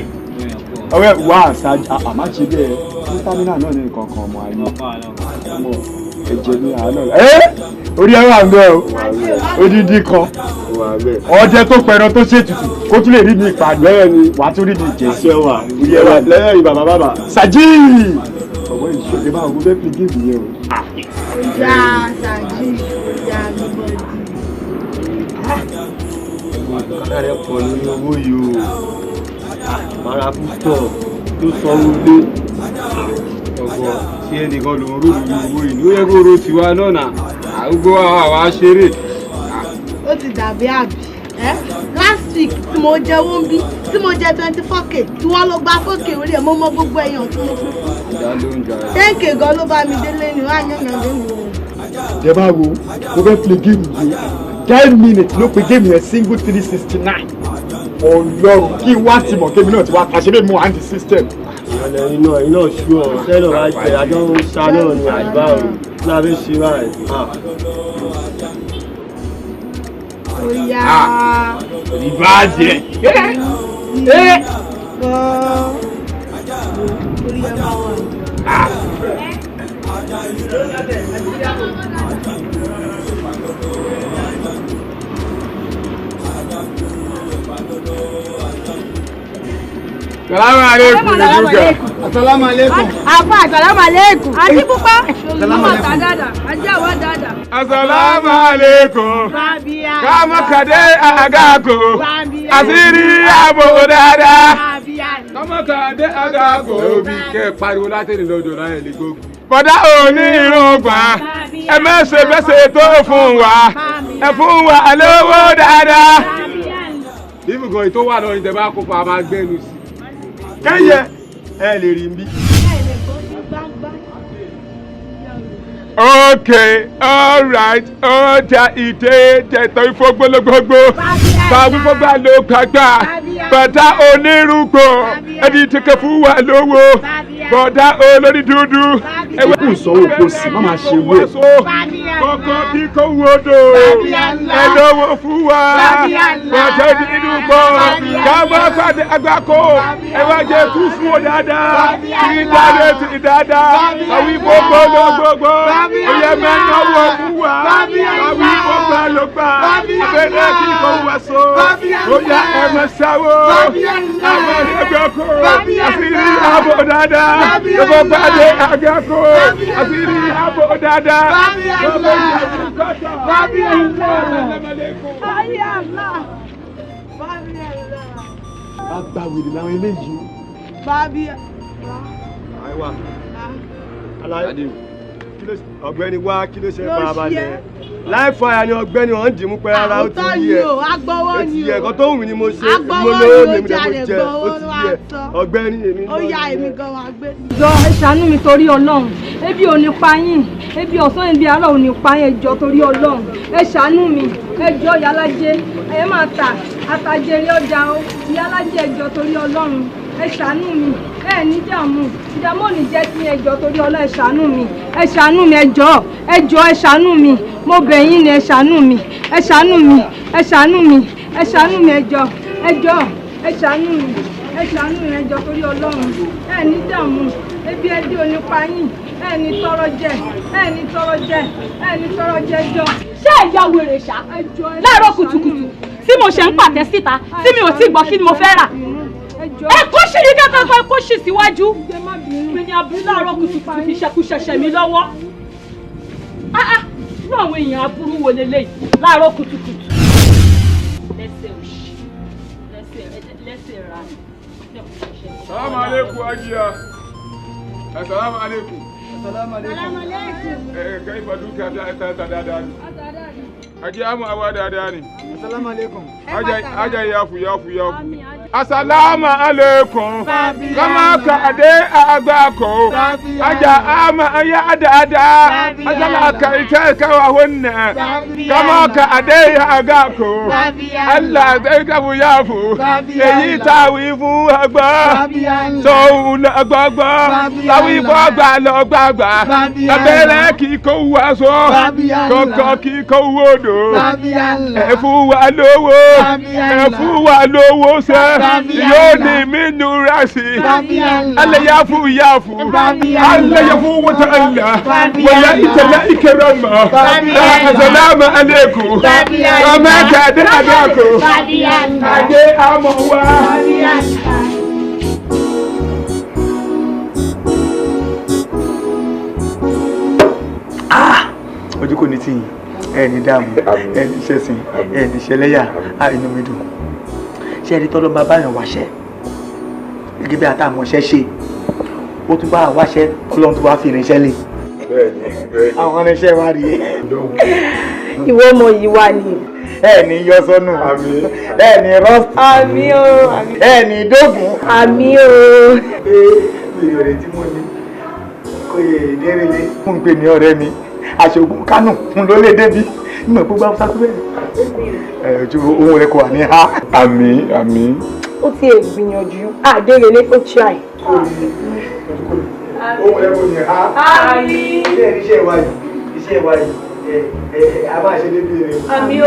Ọ̀rẹ́ wà Saji àmà ṣe bẹ́ẹ̀ ní támínà náà ní nǹkan kan ọmọ ayé. Ẹ̀jẹ̀ ní àánú. Orí ẹ̀rọ àgbẹ̀ o. Odidi kan. Ọdẹ tó pẹran tó ṣètùtù kó tún lè rí mi ìpàdé lẹ́yìn ni wàá tún rí mi ìjẹsẹ̀ wà. Orí ẹ̀rọ lẹ́yìn ni bàbá. Saji! Ọ̀wọ́ ìṣòro máa wọ bẹ́ẹ̀ pín géèmù yẹn o. Ìyá Saji ìyá àgbẹ̀bọ̀dì. Kọ́lá rẹ̀ pọ̀ nínú owó yìí o. Mara púpọ̀ tó sanwó lé. Ọ̀gbọ́n tí ẹnìkan lòún rò lórí owó yìí ló yẹ kó ro tiwa náà nà. Àrúgbó àwa ṣeré. Ó ti dàbí àbí. Last week tí mo jẹ Wunmi tí mo jẹ 24k tí wọ́n ló gba 4k orí ẹ̀ mo mọ gbogbo èèyàn tí mo fi fún. 10k gan ló bá mi délé ni wọ́n á yàn yàn lónìí o. Jẹ́ bá wo, mo fẹ́ play game yìí. 10 minutes ló pe game yẹn single 369. Ọlọ́run kí n wá ti mọ̀ kémi náà ti wá pàṣẹ bẹ́ẹ̀ mú anti system. Iná ṣú ọ sẹ́lẹ̀ wá jẹ àjọ ń ṣá náà ní àgbà o lábẹ́ ṣe báyìí. Oya. Ìbàjẹ́. Salamu alaikum. Assalamu alaikum. Afa assalamu alaikum. Aji pupa. Assalamu alaikum. Aja wa dada. Assalamu alaikum. Kama kade agako. Asiri abo dada. Kama kade agako. Obi ke pariwo láti ní lọ́jọ́ náà le gogo. Bọ́dá òní irungba. Ẹ mẹ́sẹ̀ bẹ́sẹ̀ tó fún wa. Ẹ fún wa lówó dáadáa. Ibùgọ̀ ètò wà lọ́yìn tẹ́ bá kó fa máa gbẹ́nu sí. Kẹ́yẹ ẹ lè rí bí. Okay, all right, ọjà ìdè tẹ̀tọ̀ ìfọgbọ́lọ́gbọ́gbọ́ báwífọ́gbà ló gbàgbà bàtà onírúgbò ẹni tẹ̀kẹ̀ fún wa lówó bọ̀dá olórí dúdú. Ẹ̀wẹ̀ kù sọ́wọ́ kò sí, má máa ṣe wé. Kọ̀kọ́ bí kò wodò ẹ lówó fún wa bọ̀dá nínú bọ̀ káwọ́ pàdé àgbákò ẹ wá jẹ́ tún fún ọ dáadáa ti dáadáa àwọn ìfọgbọ́lọ́gbọ́gbọ́. Oye mẹ́nà wọ̀ fún wa, àwí ọgbà ló gbà, abẹ́rẹ́ kí kò wá so, oya ẹ̀mẹ̀ sáwó, ẹ̀mẹ̀ ẹgbẹ́kọ̀, àṣírí àbò dáadáa, gbogbo pàdé àgẹ́kọ̀, àṣírí àbò dáadáa, gbogbo ìyàwó kọ́tà, Bàbá wèrè làwọn eléyìí. Àìwá. Aláìdè. Ọ̀gbẹ́ni wá kí ló ṣe farabalẹ̀ láìfọ àyà ni ọ̀gbẹ́ni wọn dì mú pé ara ó ti yí ẹ etí yẹ ẹ̀kọ́ tó wù mí ni mo ṣe mo lówó mi ni mo jẹ ó ti yẹ ọ̀gbẹ́ni èmi. Ó yá èmi gan wa gbé. Jọ ẹ ṣàánú mi torí Ọlọ́run ebi ò ní pa yín ebi ọ̀sán ebi àárọ̀ ò ní pa yín ẹ jọ̀ọ́ torí Ọlọ́run ẹ ṣàánú mi ẹ jọ̀ọ́ Ìyálájé ẹ máa ta àtàjèrè ọjà o Ìyálájé ẹ jọ̀ọ́ torí Ọlọ́run ẹ ṣàánú mi ẹ ní dààmú ìdààmú ò ní jẹ́ sí ẹ jọ̀ọ́ torí Ọlọ́run ẹ ṣàánú mi ẹ ṣàánú mi ẹ jọ̀ọ́ ẹ ṣàánú mi mo bẹ̀ yín ni ẹ ṣàánú mi ẹ ṣàánú mi ẹ ṣàánú mi ẹ ṣàánú mi ẹ jọ̀ọ́ ẹ ṣàánú mi ẹ ṣàánú mi ẹ jọ̀ọ́ torí Ọlọ́run ẹ ní dààmú ebi ẹdí ò ní pa yín ẹ ní tọrọ jẹ ẹ ní tọrọ jẹ ẹ ní tọrọ jẹ jọ. Ṣé ìyá wèrè ṣá láàárọ̀ kùtùkùtù tí mo ṣe ń pàtẹ síta tí mi ò tí gbọ́ kí ni mo fẹ́ rà ẹ kó ṣì ní kẹ́kọ̀ọ́ ẹ kó ṣì síwájú mi ní abúlé láàárọ̀ kùtùkùtù fi ṣẹkúṣẹṣẹ mi lọ́wọ́ irú àwọn èèyàn aburú wo leléyìí láàárọ̀ kùtùkùtù lẹ́sẹ̀ òṣì lẹ́sẹ̀ ra. Salamu alaikum ajiya. Assalamu alaikum. Assalamu alaikum. Kai fa duka ta dada ne. Ajiya mu awa dada ne. Assalamu alaikum. Aja yafu. Assalamu alaikum. Kama ka de agako. Aja ama ya dada. Asala ka ita ka wa hunna. Kama ka ade agako. Allah dai ka bu yafu. Eyi ta wi fu agba. So na agba. Tawi fu agba lo gbagba. Abere ki ko wa so. Koko ki ko wodo. E fu wa lowo. E fu wa lowo se. Yoni minura si Allah yafu Allah yafu wa ta'ala wala itala ikrama assalamu alaikum kama ka da adako ade amawa ojú kò ní tí ẹni dààmú ẹni ṣẹ̀sìn ẹni ṣẹlẹ́yà inú mi dùn ṣe ẹni tọ́lọ́ bá báyàn wáṣẹ́ gẹ́gẹ́ bí àtàmọ̀ṣẹ́ ṣe ó tún bá wáṣẹ́ ọlọ́run tó wá fi irinṣẹ́ lè àwọn irinṣẹ́ wa rí ìwọ ọmọ yìí wà ní. ẹni yọ sọnù ẹni rọf àmì o ẹni dógùn àmì o. ìrẹ̀ tí mo ní kò yẹ ìdérelé fún pé ní ọ̀rẹ́ mi aṣogun kánò fún ló lè débi nígbà gbogbo àwọn sáfẹ́ bẹ́ẹ̀ ojú ohun rẹ kò wà ní ha. àmín. ó ti ẹ̀ gbìyànjú àdérelé ó try. ohun rẹ kò ní ha. àmín. iṣẹ́ wa yìí a máa ṣe débi rẹ. àmín o.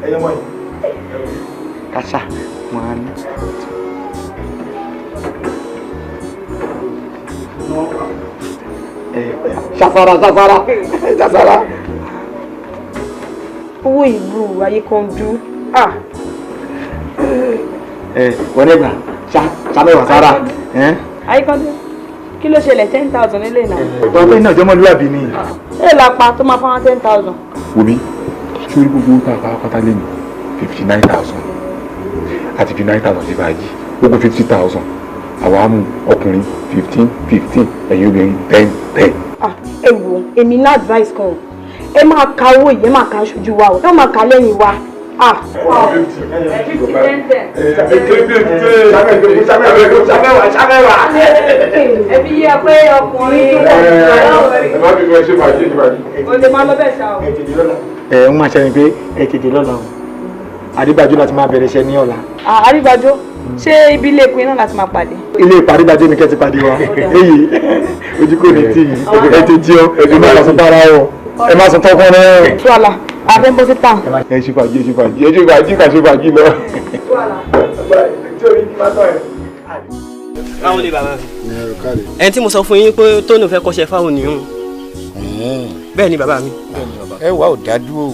ẹyẹ wọ̀nyí. kàṣà wọn á ní. Safara. Owó ìlú ayé kan dú. Wọ́n dẹ́gbà ṣàmẹ́wà sára. Ayé kan dú. Kí ló ṣẹlẹ̀ 10,000 nílé náà? Ọ̀pẹ́ náà jọmọlúwàbí ni. Ẹ lápá tó máa fáwọn 10,000. Wùmí, sórí gbogbo tá a bá pátá lé ní 59,000 àti 59,000 ti báyìí. Gbogbo 50,000. Àwa mú ọkùnrin 15, ẹ̀yin obìnrin 10. Ẹ wo èmi ní advice kan ẹ máa ka owó yìí ẹ máa ka aṣojú wa o ẹ máa ka lẹ́yìn wa. ẹbí yẹ pé ọkùnrin o lè máa lọ bẹ́ẹ̀ ṣá o. ń máa ṣe ni pé ẹ tètè lọ́la o Adébájọ́ láti máa bẹ̀rẹ̀ iṣẹ́ ní ọ̀la. Adébájọ́ ṣé ibi ilé ìpín náà láti máa pàdé. ilé ìparídájọ́ ni kẹ́ ti pàdé wa èyí ojú kò ní tí ẹ ti jí ọ ẹ má sọ bára ọ ẹ má sọ tọkàn rẹ. tuwala àfẹ́ bó sí tàn. ẹ ṣe fàájì kà ṣe fàájì lọ. báwo ni bàbá mi ẹni tí mo sọ fún yín pé tónù fẹ́ kọ́ṣẹ́ fáwọn nìyẹn bẹ́ẹ̀ ni bàbá mi. ẹ wà ó dájú o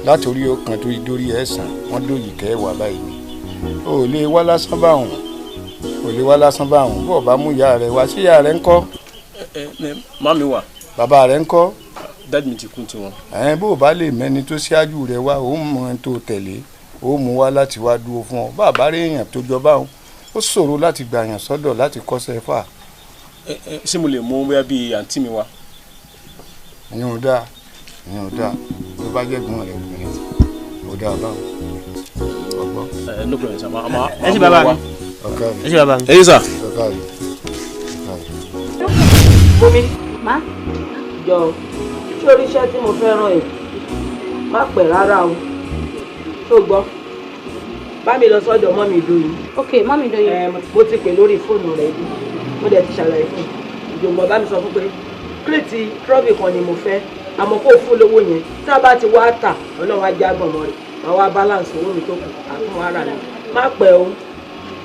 látòrí ọkàn tó dórí ẹ̀sán wọn dóyè kẹ́ wà báyìí o lè wá lásán báwọn bó o bá mú ìyá rẹ wá sí ìyá rẹ ńkọ́. màmí wà. bàbá rẹ ńkọ́. dáàdì mi ti kú tiwọn. bó o bá lè mẹ́ni tó ṣáájú rẹ wá ó mọ ẹni tó tẹ̀lé ó mú wá láti wá dúró fún ọ bàbá rẹ èèyàn tó jọba òun ó ṣòro láti gbà yàn sọ́dọ̀ láti kọ́ṣẹ́ fà. ṣé mo lè mú bóyá bíi àǹtí mi wá. ìyẹn ò dáa ló bá jẹ́ gbọ́n rẹ̀ obìnrin ò dáa báwo ọgbọ́n. no problem sir ẹ ṣe bàbá mi ẹ ṣe bàbá mi. ẹ yé sà. Bùnmi má jọ ṣé orí iṣẹ́ tí mo fẹ́ ràn ẹ́ má pẹ́ rárá o tó gbọ́ bá mi lọ sọ́dọ̀ mọ́ mi dòyìn. ok mọ́ mi dòyìn. mo ti pè lórí fóònù rẹ̀ bí mo dẹ̀ ti ṣàlàyé fún ìjọba bá mi sọ fún pé kírètì trọ́bì kan ni mo fẹ́ àmọ́ kó fún lówó yẹn tá a bá ti wá tà ọlọ́run á já gbọ̀mọ́ rẹ̀ máa wá balance owó mi tó kù àtún ara mi má pẹ́ o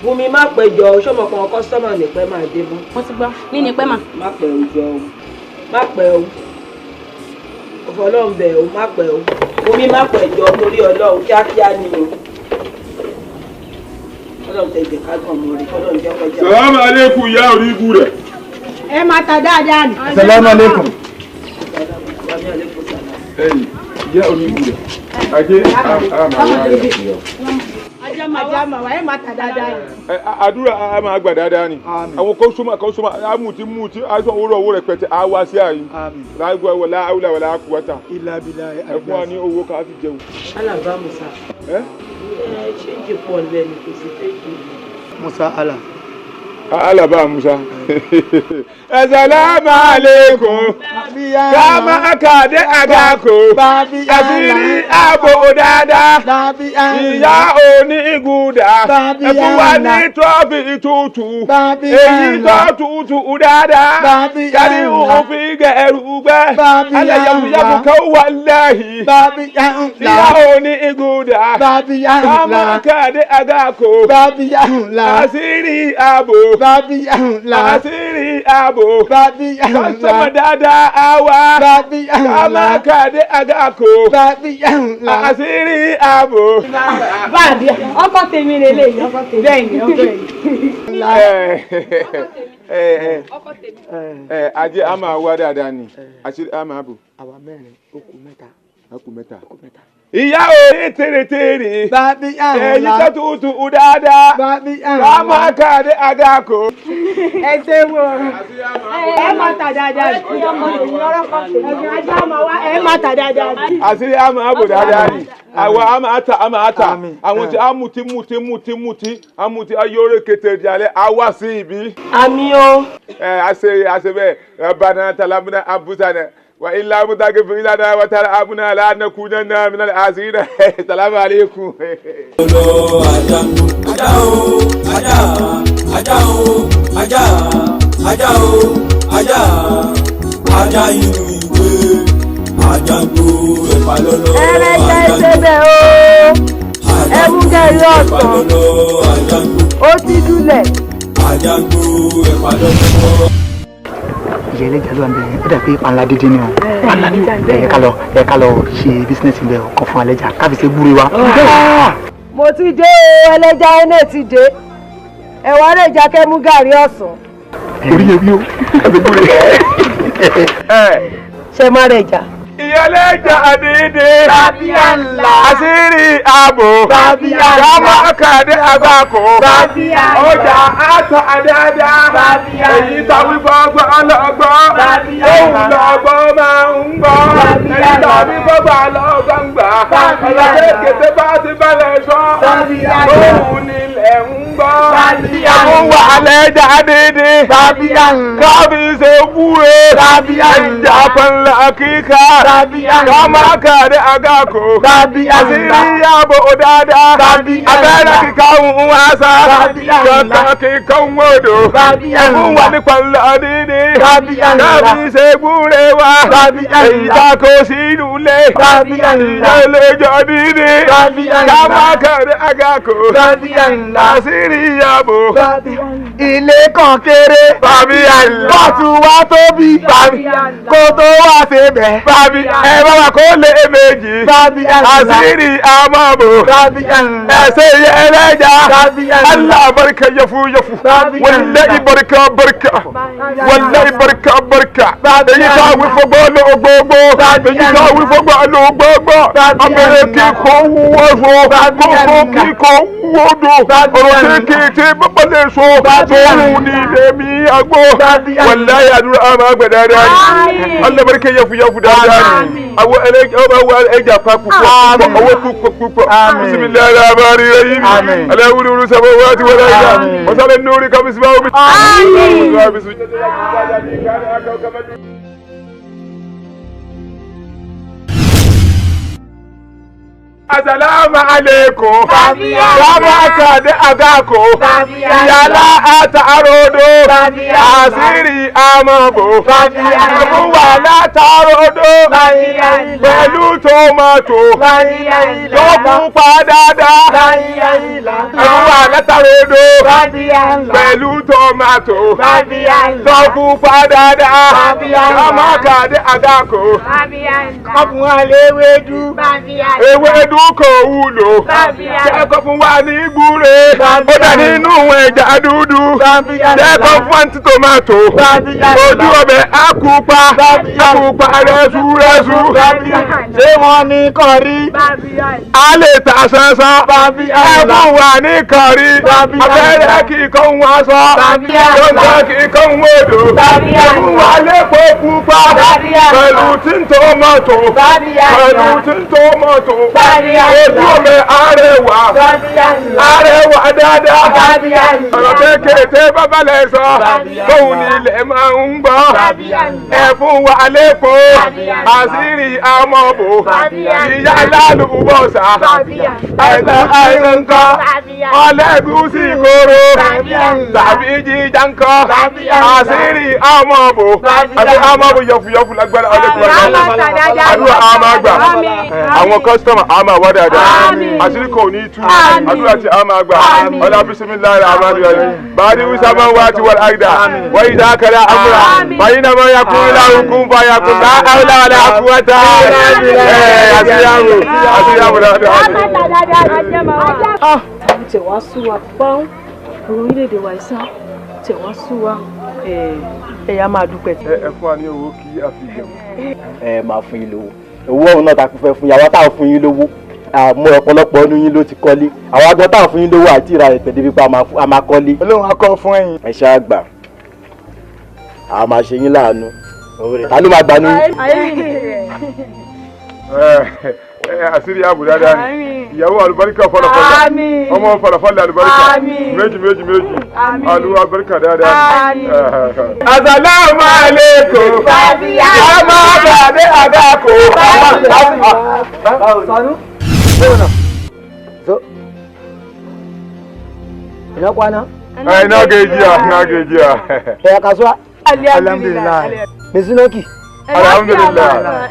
Bùnmi má pẹ́ jọ ṣọmọ kan kọ́sọ́mà nípẹ́ máa dé bọ́. mo ti gbọ́ ní nípẹ́ mà. má pẹ́ o jọ o má pẹ́ o ọlọ́run bẹ̀ o má pẹ́ o Bùnmi má pẹ́ jọ torí ọlọ́run kíákíá ni o ọlọ́run tẹ̀jẹ̀ ká gbọ̀n mọ́ rẹ̀ ọlọ́run jẹ́ kọjá. Salamu alaikum ya orí ibu rẹ̀. ẹ máa ta dáadáa ni. Salamu alaikum. ẹyìn ya orí ibu rẹ̀ ajé ajá ma wa ẹ máa ta dáadáa ni. àdúrà a máa gbà dáadáa ni àwọn kọ́sọ́mà amúti aṣọ owó rẹ̀ pẹ̀tẹ̀ á wá sí àyín láìpẹ́ wọlé àwùlà wọlé àkúwátà ẹ fún wa ní owó ká fi jẹun. alábàámu sá ṣéǹjì pọ̀ lẹ́nu kò sí ṣéǹjì. Musa Allah. Allah ba Musa. Assalamu alaikum. Kama aka de agako. Asiri abo dada. Ìyá òní guda. Ẹ̀fún wa ní trọ́fì tútù. Èyí tó tútù dada. Yàrá òfin gẹ̀rù gbẹ. Alẹ́yẹ̀mùyẹ̀mù kan wà lẹ́yìn. Ìyá òní guda. Kama aka de agako. Asiri abo. Asiri abo. Sama dada awa. Kama kade agako. Asiri abo. Báàbí ọkọ tèmi lélẹ̀ ọkọ tèmi. Bẹ́ẹ̀ni ọkọ yìí. Ajé a máa wá dáadáa ni. Àṣírí a máa bò. Àwa mẹ́rin ó kù mẹ́ta. Ó kù mẹ́ta. Ìyá òye tèrètèrè. Èyí tó tutù dáadáa. Kama kade agako. Ẹ ṣe wo ẹ má ta dáadáa. Ẹ̀gbọ́n ajá máa wá ẹ má ta dáadáa. Àṣírí a máa bò dáadáa ni. Àwa a máa ta. Àwọn tí a muti. A muti ayóre kété jalè. A wá sí ibi. Àmì o. Àṣẹ bẹ́ẹ̀. Rabbana talamna abusana. وإلا متاكفر لنا وتلعبنا لا نكونن من العازين السلام عليكم ajá inú ìwé àjàgbó ìpàlọ́lọ́ ẹlẹ́jẹ̀ ìṣẹ̀bẹ̀ o ẹ̀múgẹ̀rí ọ̀sán ó ti dúlẹ̀. àjàgbó ìpàlọ́lọ́. ìyá ẹlẹ́jà ló wà ń bẹ̀rẹ̀ ó dà pé panla dídín ni o panla ní ẹ ká lọ ṣe bísínẹ́sì bẹ́ẹ̀ ọkọ̀ fún ẹlẹ́jà káfí ṣe gbúre wa. mo ti dé ẹlẹ́jà ẹnẹ ti dé ẹ̀wọ̀n ẹlẹ́jà kẹ́mú gàrí ọ̀sán. orí yẹn bí o káfí gbúre. ṣe má rẹ̀ jà. ìyẹlẹ́jà àdìdì. Bàbíà ńlá. Àṣírí ààbò. Bàbíà ńlá. Kámọ́ kàdé àgbàkó. Bàbíà ńlá. Ọjà àtọ̀ àdáadá. Bàbíà ńlá. Èyí tàbí gbọ́gbọ́ ọlọ́gbọ́. Bàbíà ńlá. Òun lọ́gbọ́ máa ń gbọ́. Bàbíà ńlá. Èyí tàbí gbọ́gbọ́ ọlọ́gbọ́ ń gbà. Bàbíà ńlá. Ọlọ́dẹ kété bá ti balẹ̀ sọ. Bàbíà ńlá. Òun nílẹ̀ ń gbọ́. Bàbíà ńlá. Àwọn wà lẹ́jà dídí. Bàbíà ńlá. Kábí ṣe wúre. Bàbíà ńlá. Ẹja pẹ̀lú kíkà. Bàbíà ńlá. Kama kàdé àgàkó. Bàbíà ńlá. Àṣírí ààbò dáadáa. Bàbíà ńlá. Abẹ́rẹ́ kíkà ń wáṣà. Bàbíà ńlá. Kankan kíkà ń wòdò. Bàbíà ńlá. Fún wa ní pẹ̀lú dídí. Bàbíà ńlá. Kábí ṣe gbúre wa. Bàbíà ńlá. Èyí ta kò sí inú ilé. Bàbíà ńlá. Ìyẹlẹ́jọ́ dídí. Bàbíà ńlá. Kama kàdé àgàkó. Bàbíà ńlá. Àṣírí ààbò. ilé kan kéré. Bàbíà ńlá. bọ́ọ̀tù wa tóbi. kó tó wá ṣe bẹ̀. Ẹ bá wa kó lé méjì. Àṣírí àmàbò. Ẹsẹ̀ ẹlẹ́jà. Allah barka yafu. Wallahi barka. Wallahi barka. Èyí ká wí fọgbọ́ lóògbógbó. Èyí ká wí fọgbọ́ lóògbógbó. Abẹ́rẹ́ kí kò wúwo so. Kókó kí kò wúwo do. Ọ̀rọ̀ kékeré bàbá lè so. Tóun ní èmi àgbo. Wallahi àdúrà àmà gbẹ̀dẹ̀ dáadáa. Allah barka yafu dáadáa. Àwọn ẹja pa púpọ̀ owó púpọ̀ bisimilayi abari rahim alawuru samawati wal ardi wasala nuri kamisima omi. Assalamu alaikum. Baba kade agako. Yala ata arodo. Àṣírí amabo. Abuwa lata arodo. Pẹ̀lú tomato. Tó pupa dáadáa. Abuwa lata arodo. Pẹ̀lú tomato. Tó pupa dáadáa. Baba kade agako. Ọkùnrin àlẹ́ ewédú. Ewédú kò wúlò. Jẹ́kọ̀ fún wa ní gbúre. Ó dà nínú ẹja dúdú. Jẹ́kọ̀ fún àǹtí tòmátò. Ojú ọbẹ̀ àkùpà. Àkùpà rẹ́súrẹ́sú. ṣé wọ́n ní kọrí. A lè ta sánsán. Ẹ fún wa ní kọrí. Abẹ́rẹ́ kíkọ́ ń wá sọ. Yóò sọ kíkọ́ ń wòdò. Ẹ fún wa lépo pupa pẹ̀lú tí ń tòmátò pẹ̀lú tí ń tòmátò ojú omi arẹwà dáadáa ọ̀rọ̀ kékeré bàbá lẹ̀ sọ tóun ní ilẹ̀ máa ń gbọ́ ẹ fún wa lẹ́kọ̀ọ́ àṣírí amọ̀bò ìyá lálùbọ̀sà ẹ̀sẹ̀ àìsànkọ́ ọlẹ́gùsì kóró tàbí jíjà ńkọ́ àṣírí amọ̀bò àti amọ̀bò yọ̀fùyọ̀fù lágbára ọlẹ́gùsì àdúrà àmà àgbà àwọn kọ́sítọ́mà àmà wá dáadáa àṣírí kò ní tú àdúrà tí àmà àgbà ọlá bisimilayi àmàlùyà bàdí wíṣàmà wà ti wà láìdá wọ́n yìí dákàlà àmúra báyìí náà máa yakun láwùkún bá yakun ká àwùlà wàlà àkúwàtà àṣeyàwó dáadáa. tẹ̀ wá sú wa pọ́n ọ̀rọ̀ orílẹ̀-èdè wa ìsá tẹ̀ wá sú wa ẹ̀yà máa dúpẹ́. ẹ fún wa ní owó kí a fi jẹun. ẹ máa fún yín lówó owó ọ̀hún náà ta kún fẹ́ fún yàrá táwọn fún yín lówó àmọ́ ọ̀pọ̀lọpọ̀ ọdún yín ló ti kọ́lé àwọn agbọ́n táwọn fún yín lówó àti ìra ẹ̀pẹ̀ débi pa a máa kọ́lé. Ọlọ́run akọ fún ẹ̀yin. ẹ ṣáà gbà a máa ṣe yín láàánú ta ló máa gbanú. àṣírí ààbò dáadáa ni ìyàwó àlùbáríkà fọlọfọlọ ọmọ fọlọfọlọ àlùbáríkà méjì àlùbáríkà àlùbáríkà dáadáa. Assalamu alaikum ọmọ bàdé àgàkọ. ina kwana? Ina gajiya. Ya kasuwa? Alhamdulillah. Me sunanki? Alhamdulillah.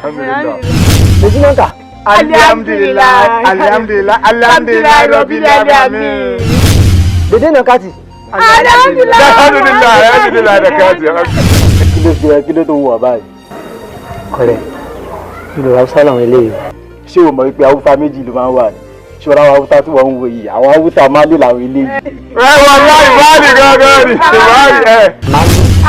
Me sunanka? Alhamdulillah rabbil alamin. Dede na kati? Alhamdulillah da kati. Kí ló tó wù ọ́ báyìí? Kọ̀rẹ́, ìlú Hausa làwọn eléyìí. Ṣé o mọ̀ wípé Haúsá méjì ló máa ń wà ní? Ṣọ́ra àwọn Haúsá tí wọ́n ń wo yìí, àwọn Haúsá máa lè làwọn eléyìí. Wọ́n láì báàlì gángan ni, ìbáàlì ẹ̀.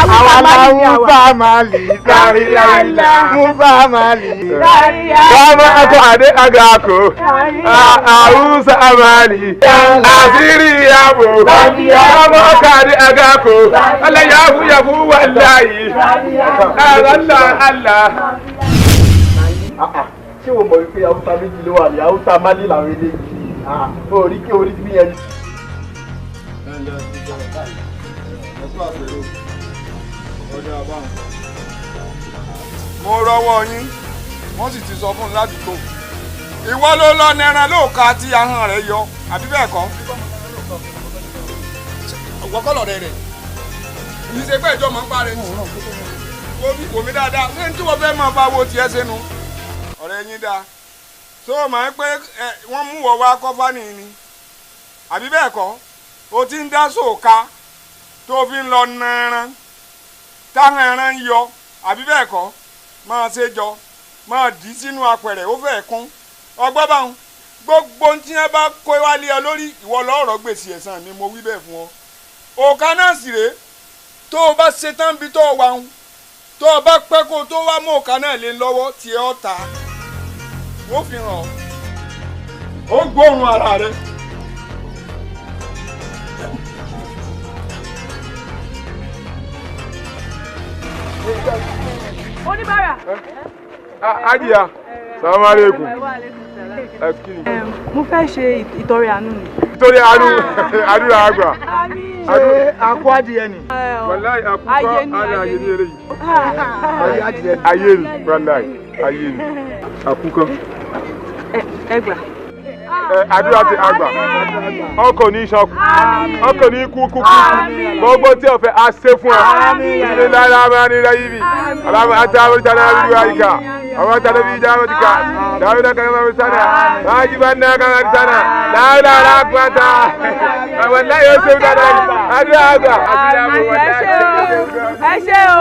Àwọn aláwùfà máa lè kárí àìlà múfà máa lè kárí àìlà. Bàbá akọ àdé àgàkọ, Haúsá máa lè àṣírí ìyàbò. Bàbá akọ àdé àgàkọ, aláyàfúyàfú wà láàyè. Allah. Ṣé o mọ̀ wípé Haúsá méjì ló wà ní Haúsá máa lè làwọn eléyìí? Orí kí orí bí yẹn. Mo rọ́wọ́ yín wọ́n sì ti sọ fún un ládùúgbò ìwọ ló lọ nẹran lóòka tí ahọ́n rẹ̀ yọ àbí bẹ́ẹ̀ kọ́. ọ̀gbọ́kọ̀lọ̀ rẹ̀ kì í ṣe pé ìjọ máa ń parẹ́ ní wò mí dáadáa ṣé tí wọ́n fẹ́ máa bá wo tiẹ̀ sínú ọ̀rẹ́ yín dáa tó o máa ń pé wọ́n mú wọ wá kọ́fà nìyí ni àbí bẹ́ẹ̀ kọ́ o ti ń dá sóòka tó fi ń lọ nẹran táwọn ẹran ń yọ àbí bẹ́ẹ̀ kọ́ máa ṣe jọ máa dì í sínú apẹ̀rẹ̀ ó fẹ́ẹ̀ kún ọgbọ́n báwọn gbogbo tí wọ́n bá kó wálé ọ lórí ìwọ lọ́rọ̀ gbèsè ẹ̀san mi mo wí bẹ́ẹ̀ fún ọ. òkà náà sì rèé tó o bá ṣe tán bí tó o wà ń tó o bá pẹ́ kó o tó wá mú òkà náà lé lọ́wọ́ tí ẹ ọ́ ta ó fi hàn ọ́ ó gbóòórùn ara rẹ. Oníbàárà. Ajiya, salamu alaikum. Mo fẹ́ ṣe ìtọrẹ àánú ni. Ìtọrẹ àánú àdúrà àgbà. Ṣé akọ adìyẹ ni? Wàláì àkúkọ ayé ni eléyìí. Ayé ni wàláì ayé ni. Àkúkọ. Ẹgbà. Àdúrà ti àgbà. Ọkọ̀ ní ìṣọ́kù. Ọkọ̀ ní ikú kúkú. Gbogbo tí o fẹ́ a ṣe fún ọ. Ilé lára máa ní láyé bí. Aláma àti àwọn ìjà náà bí wáyé ká. Àwọn ìjà náà bí ìjà náà bí ká. Dáwìdá kan máa bí sánà. Máàjì bá náà kan máa bí sánà. Dáwìdá aláàgbàtà. Àwọn láyé ó ṣe ń dáná. Àdúrà àgbà. Ẹ ṣé o.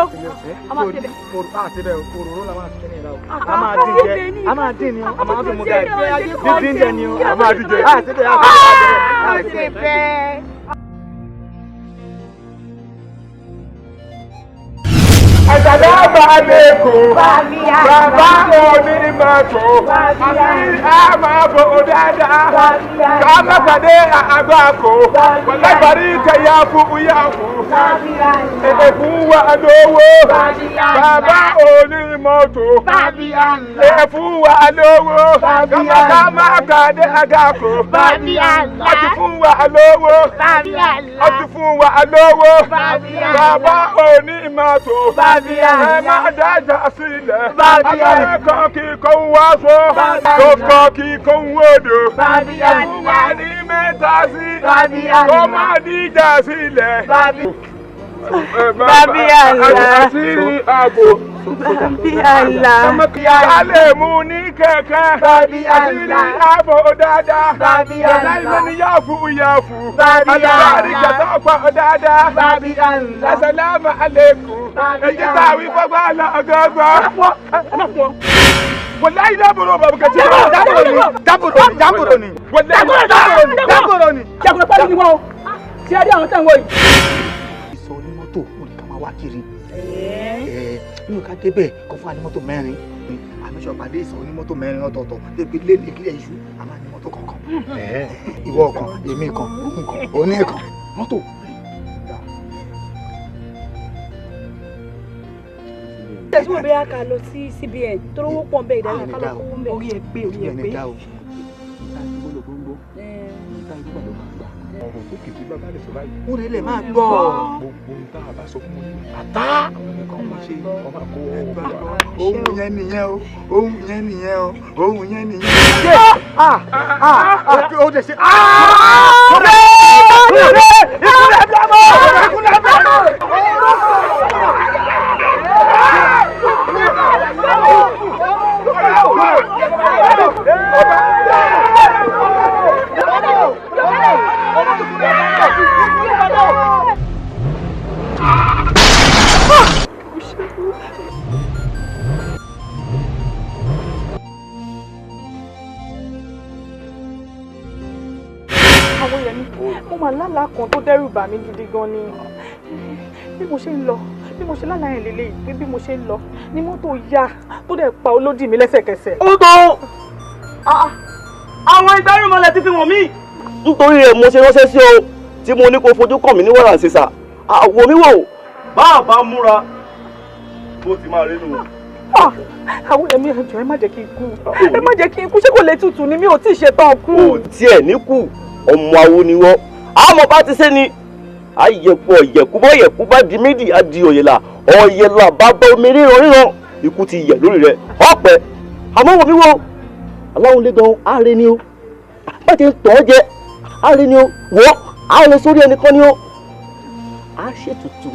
A máa dín ni o, a máa fi mú gàrí. Dídín jẹ ni o, a máa dín jẹ. Assalamu alaikum. Bàbá onímọ̀tò. Àṣírí àmàbò dáadáa. Kàmàkàdé àgbàkò. Wàlábàrí kẹyàfù yàfù. Èkó wà lówó. Bàbá mọ́tò. Babiala. Ẹ fún wa lówó. Babiala. Ká má kàdé àgàkò. Babiala. Ó ti fún wa lówó. Babiala. Ó ti fún wa lówó. Babiala. Bàbá òní mọ́tò. Babiala. Ẹ má dájà sílẹ̀. Babiala. Akẹ́kọ̀ọ́ kí kò ń wáṣọ. Kókó kí kò ń wòdò. Babiala. Ẹ fún wa ní mẹ́ta sí. Babiala. Kó má díjà sílẹ̀. Babiala. Àṣírí ààbò. Babiala. Ká lè mú ní kẹ̀kẹ́. Babiala. Àṣírí ààbò dáadáa. Babiala. Láìpẹ́ ní yàfù yàfù. Babiala. Àlùbáríkà tó pọ̀ dáadáa. Babiala. Assalamu alaikum. Èyí tá a wí fọ́gbà lọ́gọ́gbọ́. Wallahi dábòrò bàbá kẹ̀tì. Dábòrò ni. Dábòrò ni. Jàpùrọ̀ pẹ́lú ni wọ́n o. Ṣé ẹ rí àwọn tẹ̀wọ̀ yìí? Ìsọ onímọ́tò ó ní ká máa wá kiri. Nínú ká débẹ̀ kọ́ fún anímọ́tò mẹ́rin. Àmísọ̀ pàdé ìsọ onímọ́tò mẹ́rin ọ̀tọ̀ọ̀tọ̀. Débi lé kílẹ̀ iṣu, a máa ní mọ́tò kọ̀ọ̀kan. Ìwọ kan, èmi kan, òun kan, òní kan. Mọ́tò. tẹ̀síwò bí a kà lọ sí CBN tó rówó pọ̀ ń bẹ ìdájọ́ ká lọ kówó ń bẹ. Orí ẹ pé. Ọ̀rọ̀ tó kìí bá balẹ̀ sọ báyìí. Ó rẹ̀ lẹ̀ máa gbọ́. Gbogbo ń tá a bá sọ fún wọn ní àtá. Ọmọ ṣe ọmọ àkó ohun yẹn nìyẹn o, ohun yẹn nìyẹn o, ohun yẹn nìyẹn. Ó dẹ̀ ṣe. Àwọn yẹn ni mo máa lálàá kan tó dẹ́rù bà mí gidi gan ni bí mo ṣe ń lọ bí mo ṣe lálàá yẹn lélẹ̀ pé bí mo ṣe ń lọ ni mọ́tò yá tó dẹ̀ pa olódì mi lẹ́sẹ̀kẹsẹ̀. Ó tó àwọn ìgbárùmọ̀lẹ̀ ti fi wọ̀n mí. Nítorí rẹ̀ mo ṣe ránṣẹ́ sí ọ tí mo ní kó fojú kàn mí ní wàrà sísà àwọ̀ mi wò bá a bá múra bó ti máa rí nù. Àwọn ẹ̀mí ẹ̀jọ̀ ẹ má jẹ́ kí n kú ẹ má jẹ́ kí n kú ṣé kò lè tutù ni mi ò tí ì ṣetán kú. Ó tiẹ̀ ní kù ọmọ awo ni wọ́n àmọ́ bá ti ṣe ni ayẹ̀pọ̀ yẹ̀kúbọ̀ yẹ̀kú bá di méjì á di òyìnlá ọ̀yẹ̀là bá bá omi ríran ikú ti yẹ̀ lórí rẹ̀ ọ̀pẹ àmọ́ wò mí wo aláwọn lé gan ààrẹ ni ó bá ti ń tọ́ jẹ ààrẹ ni ó wọ́ ààrẹ sórí ẹnìkan ni ó á ṣètùtù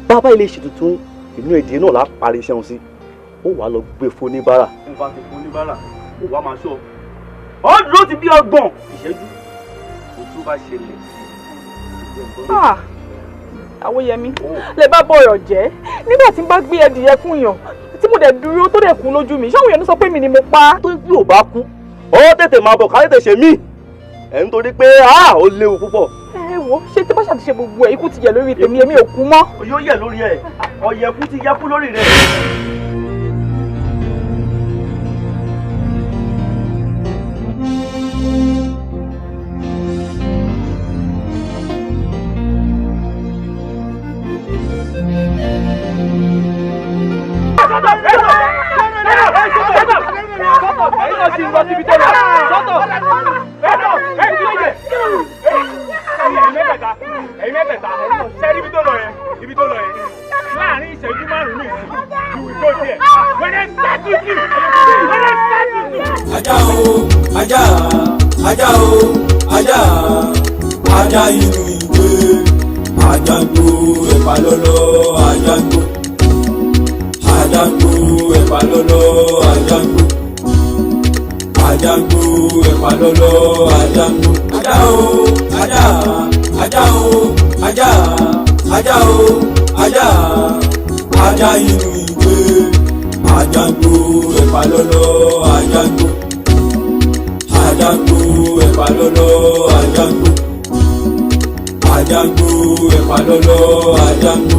bàbá ilé ṣètùtù inú èdè náà là parí iṣẹ́ wọn sí ó wàá lọ gbé foníbàrà. ó bá ti foníbàrà ó wàá máa ṣọ́ ọ dúró ti bí ọgbọ̀n ìṣẹ́jú òtún bá ṣẹlẹ̀. Àwòyẹmí lè bá bọ̀rọ̀ jẹ́ nígbà tí n bá gbé ẹdìyẹ fún yàn tí mo dẹ̀ dúró tó dẹ̀ kú lójú mi ṣáwọn èèyàn sọ pé mi ni mo pa. tó bí ò bá kú ó tètè máa bọ̀ ká tètè ṣe mí ẹ̀ ń torí pé ó léwu púpọ̀. Ẹ wo ṣé tí bá ṣàtúnṣe gbogbo ẹ̀ ikú ti yẹ lórí tèmi èmi ò kú mọ́. yóò yẹ lórí ẹ̀ ọ̀yẹ̀kú ti yẹ kú lórí rẹ̀. Ajá inú ìwé Àjàngbò ẹ̀pà lọ́lọ́ Àjàngbò Àjàngbò ẹ̀pà lọ́lọ́ Àjàngbò Àjàngbò ẹ̀pà lọ́lọ́ Àjàngbò. Ajá inú ìwé Àjàngbò ẹ̀pà lọ́lọ́ Àjàngbò Àjàngbò ẹ̀pà lọ́lọ́ Àjàngbò Àjàngbò ẹ̀pà lọ́lọ́ Àjàngbò.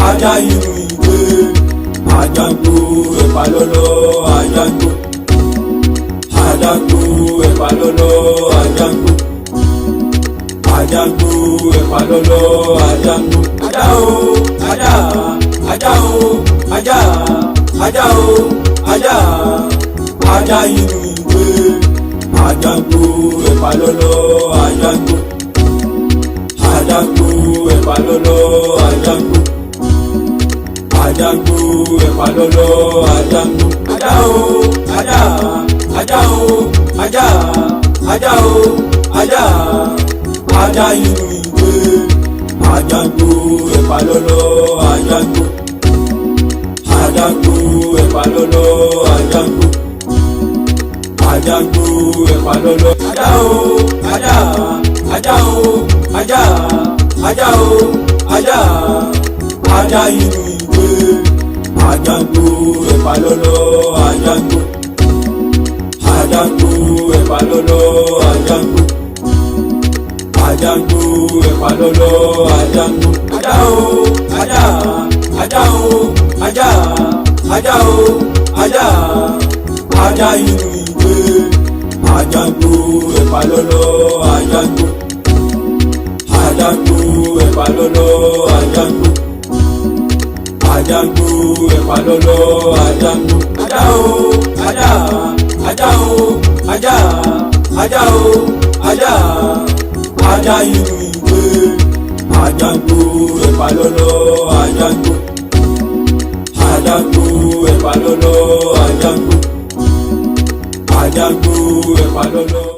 Ajá inú ìwé Àjàngbò ẹ̀pà lọ́lọ́ Àjàngbò Àjàngbò ẹ̀pà lọ́lọ́ Àjàngbò Àjàngbò ẹ̀pà lọ́lọ́ àjàngbò. Ajá o, ajá, ajá o, ajá, ajá o, ajá, ajá inú ìwé. Àjàngbò ẹ̀pà lọ́lọ́ àjàngbò. Àjàngbò ẹ̀pà lọ́lọ́ àjàngbò. Àjàngbò ẹ̀pà lọ́lọ́ àjàngbò. Ajá o, ajá, ajá o, ajá, ajá o, ajá, ajá inú ìwé. Àjàngbò ẹ̀pà lọ́lọ́ àjàngbò. Àjàngbò ẹ̀pà lọ́lọ́ àjàngbò. Àjàngbò ẹ̀pà lọ́lọ́. Ajá o, ajá, ajá o, ajá, ajá o, ajá, ajá inú ìwé. Àjàngbò ẹ̀pà lọ́lọ́ àjàngbò. Àjàngbò ẹ̀pà lọ́lọ́ àjàngbò. Àjàngbò ẹ̀pà lọ́lọ́ àjàngbò. Ajá o, ajá, ajá o, ajá, ajá o, ajá, ajá inú ìwé. Àjàngbò ẹ̀pà lọ́lọ́ àjàngbò. Àjàngbò ẹ̀pà lọ́lọ́ àjàngbò. Àjàngbò ẹ̀pà lọ́lọ́ àjàngbò. Ajá o, ajá, ajá o, ajá, ajá o, ajá, ajá inú ìwé. Àjàngbò ẹ̀pà lọ́lọ́ àjàngbò. Àjàngbò ẹ̀pà lọ́lọ́ àjàngbò. Àjàngbò ẹ̀pà lọ́lọ́.